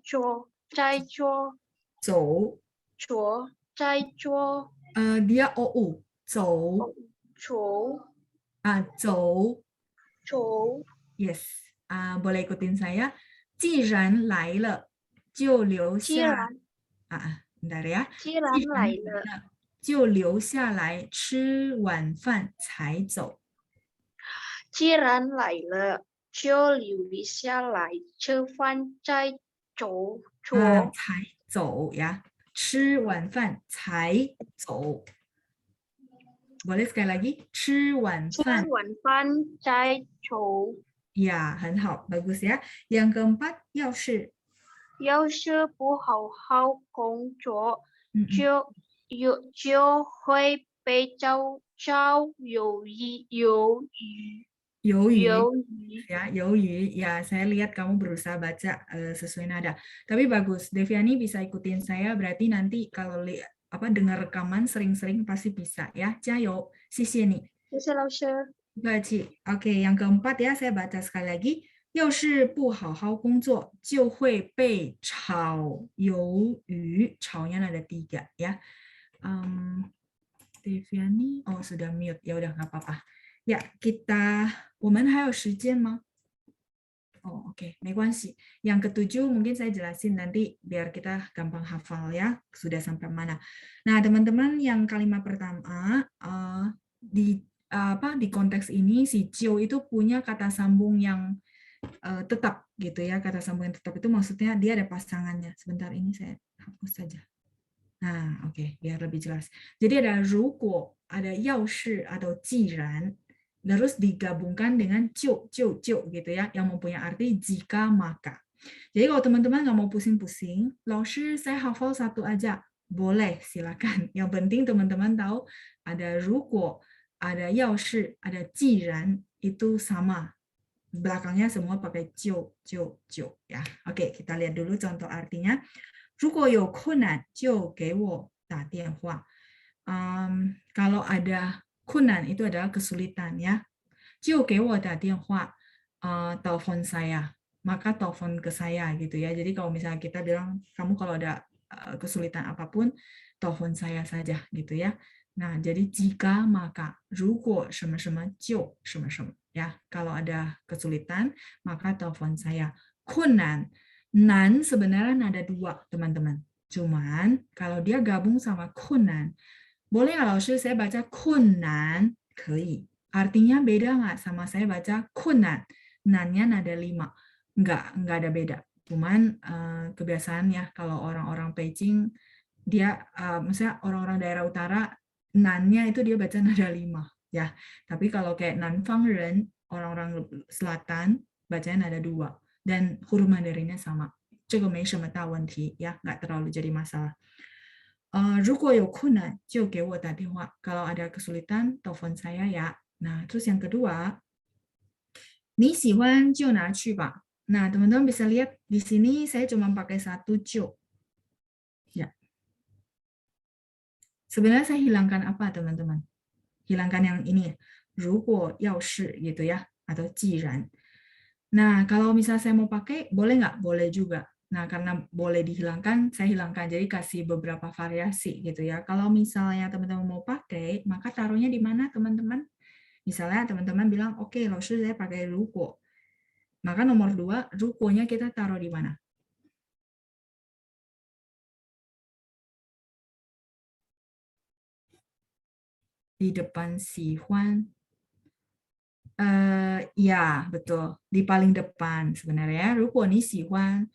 做。走。dia ou 走。走。Yes. Boleh ikutin saya. 既然来了，就留下。bentar ya. 既然来了，就留下来吃晚饭才走。既然来了，就留下来吃饭再走。才走呀，吃晚饭才走。Boleh sekali lagi, 吃晚饭再走。Ya, 很好，bagus ya. Yang keempat, 要是不好好工作，就会被叫鱿鱼ya. Saya lihat kamu berusaha baca sesuai nada. Tapi bagus, Deviani bisa ikutin saya. Berarti nanti kalau dengar rekaman sering-sering pasti bisa ya. Jayo, xie ni. Oke, yang keempat ya, saya baca sekali lagi. 要是不好好工作，就会被炒鱿鱼。炒nya ada 3 ya. Deviani, sudah mute. Ya udah nggak apa-apa. Ya,我们还有时间吗？ Oke, 没关系。Yang ke-7 mungkin saya jelasin nanti biar kita gampang hafal ya, sudah sampai mana. Nah, teman-teman, yang kalimat pertama di konteks ini si cio itu punya kata sambung yang tetap gitu ya. Kata sambung yang tetap itu maksudnya dia ada pasangannya. Sebentar, ini saya hapus saja. Nah, oke, biar lebih jelas. Jadi ada 如果, ada 要是 atau 既然, terus digabungkan dengan 就 gitu ya, yang mempunyai arti jika maka. Jadi kalau teman-teman nggak mau pusing-pusing, 老师 saya hafal 1 aja, boleh, silakan. Yang penting teman-teman tahu ada 如果, ada 要是, ada 既然, itu sama. Belakangnya semua pakai 就 ya. Oke, kita lihat dulu contoh artinya. 如果有困难就给我打电话. Kalau ada kunan itu adalah kesulitan ya. 就给我打电话, telepon saya. Maka telepon ke saya gitu ya. Jadi kalau misalnya kita bilang kamu kalau ada kesulitan apapun, telepon saya saja gitu ya. Nah, jadi jika maka 如果什么什么就什么什么 ya. Kalau ada kesulitan, maka telepon saya. Kunan, nan sebenarnya ada 2, teman-teman. Cuman kalau dia gabung sama kunnan, boleh nggak Laoshi saya baca kunnan? Kei. Artinya beda nggak sama saya baca kunnan? Nannya nada 5. Nggak ada beda. Cuman kebiasaan ya kalau orang-orang Beijing, dia misalnya orang-orang daerah utara, nannya itu dia baca nada 5. Ya. Tapi kalau kayak Nanfang Ren, orang-orang selatan, bacanya nada 2. Dan huruf Mandarinnya sama. 这个没什么大问题 ya, nggak terlalu jadi masalah. 如果有困难就给我打电话. Kalau ada kesulitan, telepon saya ya. Nah, terus yang kedua, 你喜欢就拿去吧. Nah, teman-teman bisa lihat di sini saya cuma pakai satu就. Ya. Sebenarnya saya hilangkan apa, teman-teman? Hilangkan yang ini ya. 如果要是 gitu ya, atau 既然. Nah, kalau misalnya saya mau pakai, boleh nggak? Boleh juga. Nah, karena boleh dihilangkan, saya hilangkan. Jadi kasih beberapa variasi gitu ya. Kalau misalnya teman-teman mau pakai, maka taruhnya di mana teman-teman? Misalnya teman-teman bilang, oke, langsung saya pakai ruko. Maka nomor 2, rukonya kita taruh di mana? Di depan sihuan. Ya, betul. Di paling depan sebenarnya. Ruko ni sihuan.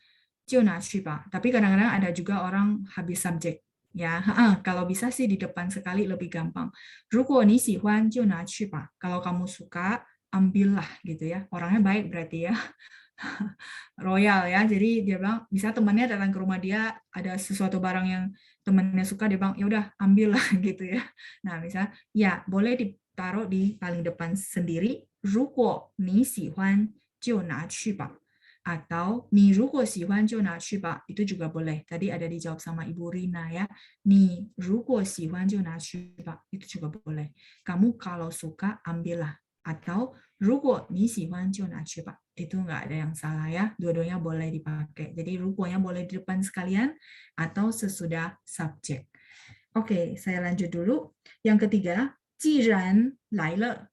Tapi kadang-kadang ada juga orang habis subjek. Ya, kalau bisa sih di depan sekali lebih gampang. Kalau kamu suka, ambillah gitu ya. Orangnya baik berarti ya. Royal ya. Jadi dia bilang, bisa temannya datang ke rumah dia, ada sesuatu barang yang temannya suka, dia bilang, ya udah ambillah gitu ya. Nah, misalnya, ya boleh ditaruh di paling depan sendiri. 如果你喜欢就拿去吧 atau 你如果喜欢就拿去吧 itu juga boleh. Tadi ada dijawab sama Ibu Rina ya. 你如果喜欢就拿去吧 itu juga boleh. Kamu kalau suka ambillah. Atau 如果你喜欢就拿去吧 itu nggak ada yang salah ya. Dua-duanya boleh dipakai. Jadi rukonya boleh di depan sekalian atau sesudah subjek. Oke, saya lanjut dulu. Yang ketiga, 既然来了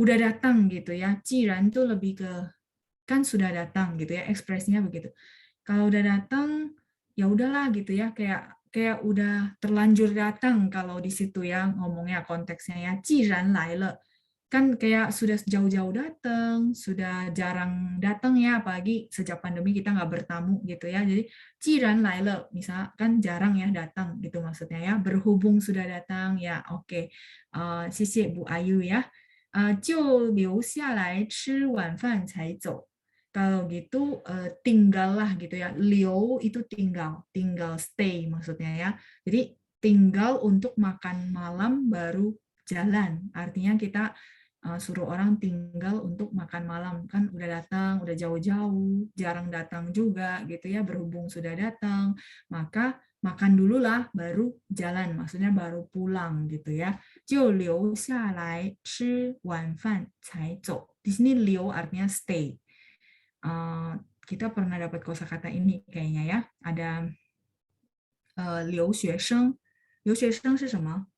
udah datang gitu ya. Jiran itu lebih ke kan sudah datang gitu ya, ekspresinya begitu. Kalau udah datang ya udahlah gitu ya, kayak udah terlanjur datang kalau di situ ya ngomongnya konteksnya ya. Jiran laile. Kan kayak sudah jauh-jauh datang, sudah jarang datang ya, apalagi sejak pandemi kita nggak bertamu gitu ya. Jadi jiran laile, misal kan jarang ya datang gitu maksudnya ya. Berhubung sudah datang ya, oke. 谢谢 Bu Ayu ya. 就留下来吃晚饭才走. Kalau gitu tinggallah gitu ya. Liu itu tinggal stay maksudnya ya. Jadi tinggal untuk makan malam baru jalan. Artinya kita suruh orang tinggal untuk makan malam, kan udah datang, udah jauh-jauh, jarang datang juga gitu ya, berhubung sudah datang, maka makan dulu lah baru jalan, maksudnya baru pulang gitu ya. 就留下来吃晚饭才走. Di sini 留 artinya stay. Kita pernah dapat kosakata ini kayaknya ya. Ada 留学生. 留学生是什么?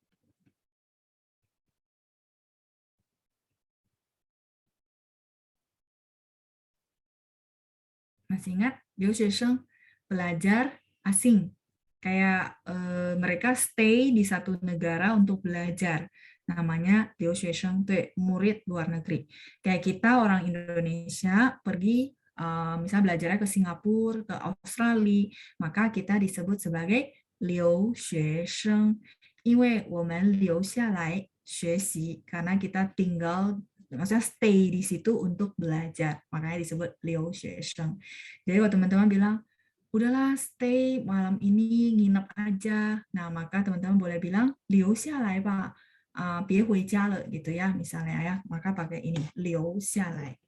Masih ingat? 留学生, belajar asing. Kayak mereka stay di satu negara untuk belajar. Namanya 留学生, murid luar negeri. Kayak kita orang Indonesia pergi misalnya belajarnya ke Singapura, ke Australia, maka kita disebut sebagai 留学生. 因为我们留下来学习, karena kita tinggal, maksudnya stay di situ untuk belajar, makanya disebut 留学生. Jadi kalau teman-teman bilang, udahlah stay malam ini nginep aja, nah maka teman-teman boleh bilang 留下来吧, 别回家了 gitu ya, misalnya ya, maka pakai ini 留下来,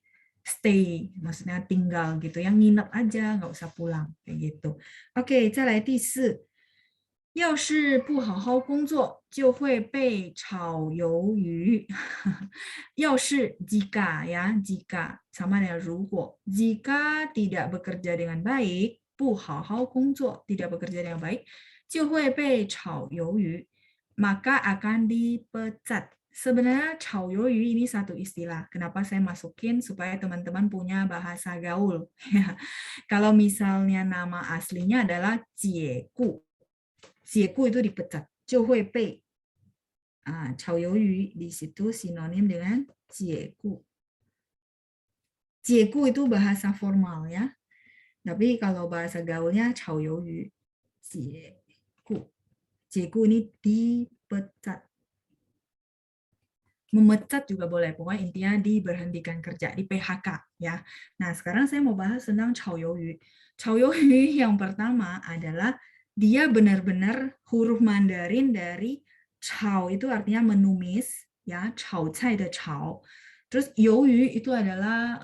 stay maksudnya tinggal gitu, yang nginep aja nggak usah pulang kayak gitu. Oke, 再来第四. 要是不好好工作就会被炒鱿鱼. 要是 jika ya, jika sama dengan 如果. Jika tidak bekerja dengan baik, 不好好工作 tidak bekerja dengan baik, 就会被炒鱿鱼, maka akan dipecat. Sebenarnya 炒鱿鱼 ini satu istilah. Kenapa saya masukin? Supaya teman-teman punya bahasa gaul. Kalau misalnya nama aslinya adalah 解雇. 解雇 itu dipecat. 就会被 炒鱿鱼 di situ sinonim dengan 解雇. 解雇 itu bahasa formal ya. Tapi kalau bahasa gaulnya 炒鱿鱼 解雇. 解雇 ini dipecat. Memecat juga boleh, pokoknya intinya diberhentikan kerja, di PHK ya. Nah, sekarang saya mau bahas tentang 炒鱿鱼. 炒鱿鱼 yang pertama adalah dia benar-benar huruf Mandarin dari 炒 itu artinya menumis ya, 炒菜的炒. Terus 鱿鱼 itu adalah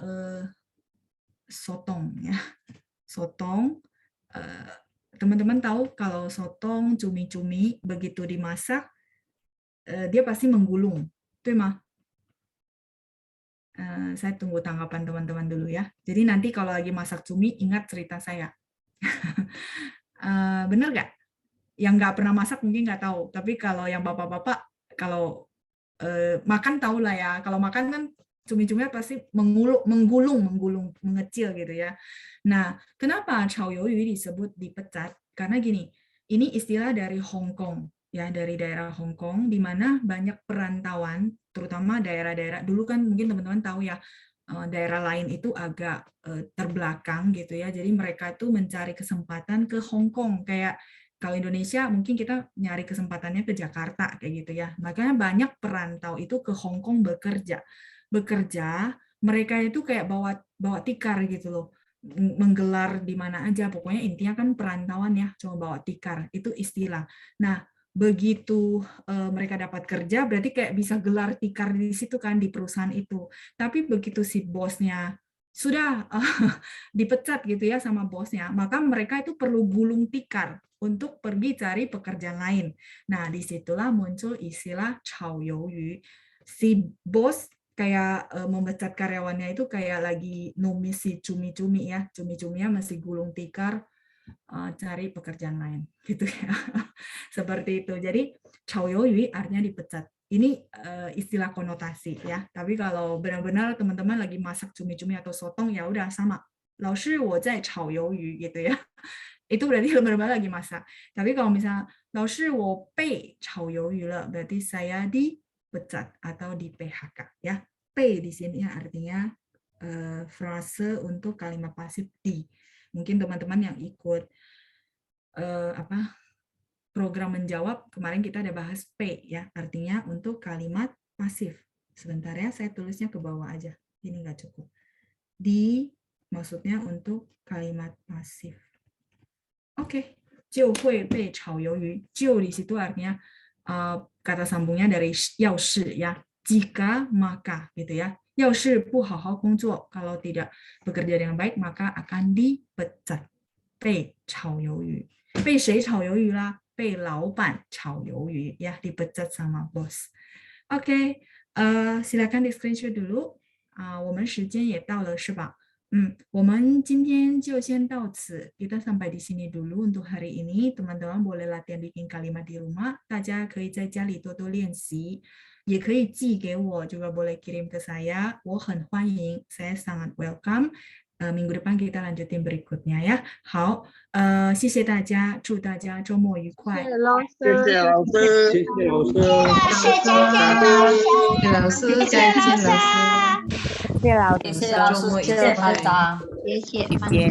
sotong ya. Sotong, teman-teman tahu kalau sotong, cumi-cumi begitu dimasak dia pasti menggulung. 对吗? Saya tunggu tanggapan teman-teman dulu ya. Jadi nanti kalau lagi masak cumi, ingat cerita saya. Bener nggak? Yang nggak pernah masak mungkin nggak tahu. Tapi kalau yang bapak-bapak, kalau makan tahu lah ya. Kalau makan kan cumi-cuminya pasti menggulung, mengecil gitu ya. Nah, kenapa 炒鱿鱼 disebut dipecat? Karena gini, ini istilah dari Hong Kong. Ya, dari daerah Hong Kong, di mana banyak perantauan, terutama daerah-daerah, dulu kan mungkin teman-teman tahu ya, daerah lain itu agak terbelakang gitu ya, jadi mereka itu mencari kesempatan ke Hong Kong, kayak kalau Indonesia mungkin kita nyari kesempatannya ke Jakarta, kayak gitu ya, makanya banyak perantau itu ke Hong Kong bekerja, mereka itu kayak bawa tikar gitu loh, menggelar di mana aja, pokoknya intinya kan perantauan ya, cuma bawa tikar, itu istilah. Nah, begitu mereka dapat kerja, berarti kayak bisa gelar tikar di situ kan, di perusahaan itu. Tapi begitu si bosnya sudah dipecat gitu ya sama bosnya, maka mereka itu perlu gulung tikar untuk pergi cari pekerjaan lain. Nah, disitulah muncul istilah 炒鱿鱼. Si bos kayak memecat karyawannya itu kayak lagi numis si cumi-cumi ya, cumi-cuminya masih gulung tikar, cari pekerjaan lain gitu ya. Seperti itu. Jadi 炒鱿鱼 artinya dipecat. Ini istilah konotasi ya. Tapi kalau benar-benar teman-teman lagi masak cumi-cumi atau sotong ya udah sama. 老师我在炒鱿鱼 gitu ya. Itu berarti benar-benar lagi masak. Tapi kalau misalnya 老师我被炒鱿鱼了, berarti saya dipecat atau di PHK ya. P di sini artinya frase untuk kalimat pasif di. Mungkin teman-teman yang ikut program menjawab, kemarin kita ada bahas P ya, artinya untuk kalimat pasif. Sebentar ya, saya tulisnya ke bawah aja. Ini nggak cukup. Di maksudnya untuk kalimat pasif. Oke, 就会被炒鱿鱼. 就 di situ artinya kata sambungnya dari 要是 ya, jika maka gitu ya. 要是不好好工作, kalau tidak bekerja dengan baik maka akan dipecat. 被炒鱿鱼. 被谁炒鱿鱼啦? 被老板炒鱿鱼 ya, dipecat sama bos. Oke, silakan di screenshot dulu. 我们时间也到了是吧？我们今天就先到此. Kita sampai di sini dulu untuk hari ini. Teman-teman boleh latihan bikin kalimat di rumah. 大家可以在家里多多练习。也可以寄给我, juga boleh kirim ke saya. 我很欢迎, saya sangat welcome. Minggu depan kita lanjutin berikutnya ya. 好，谢谢大家，祝大家周末愉快。谢谢老师，谢谢老师，谢谢老师，再见老师。谢谢老师，谢谢老师，谢谢班长，谢谢班长。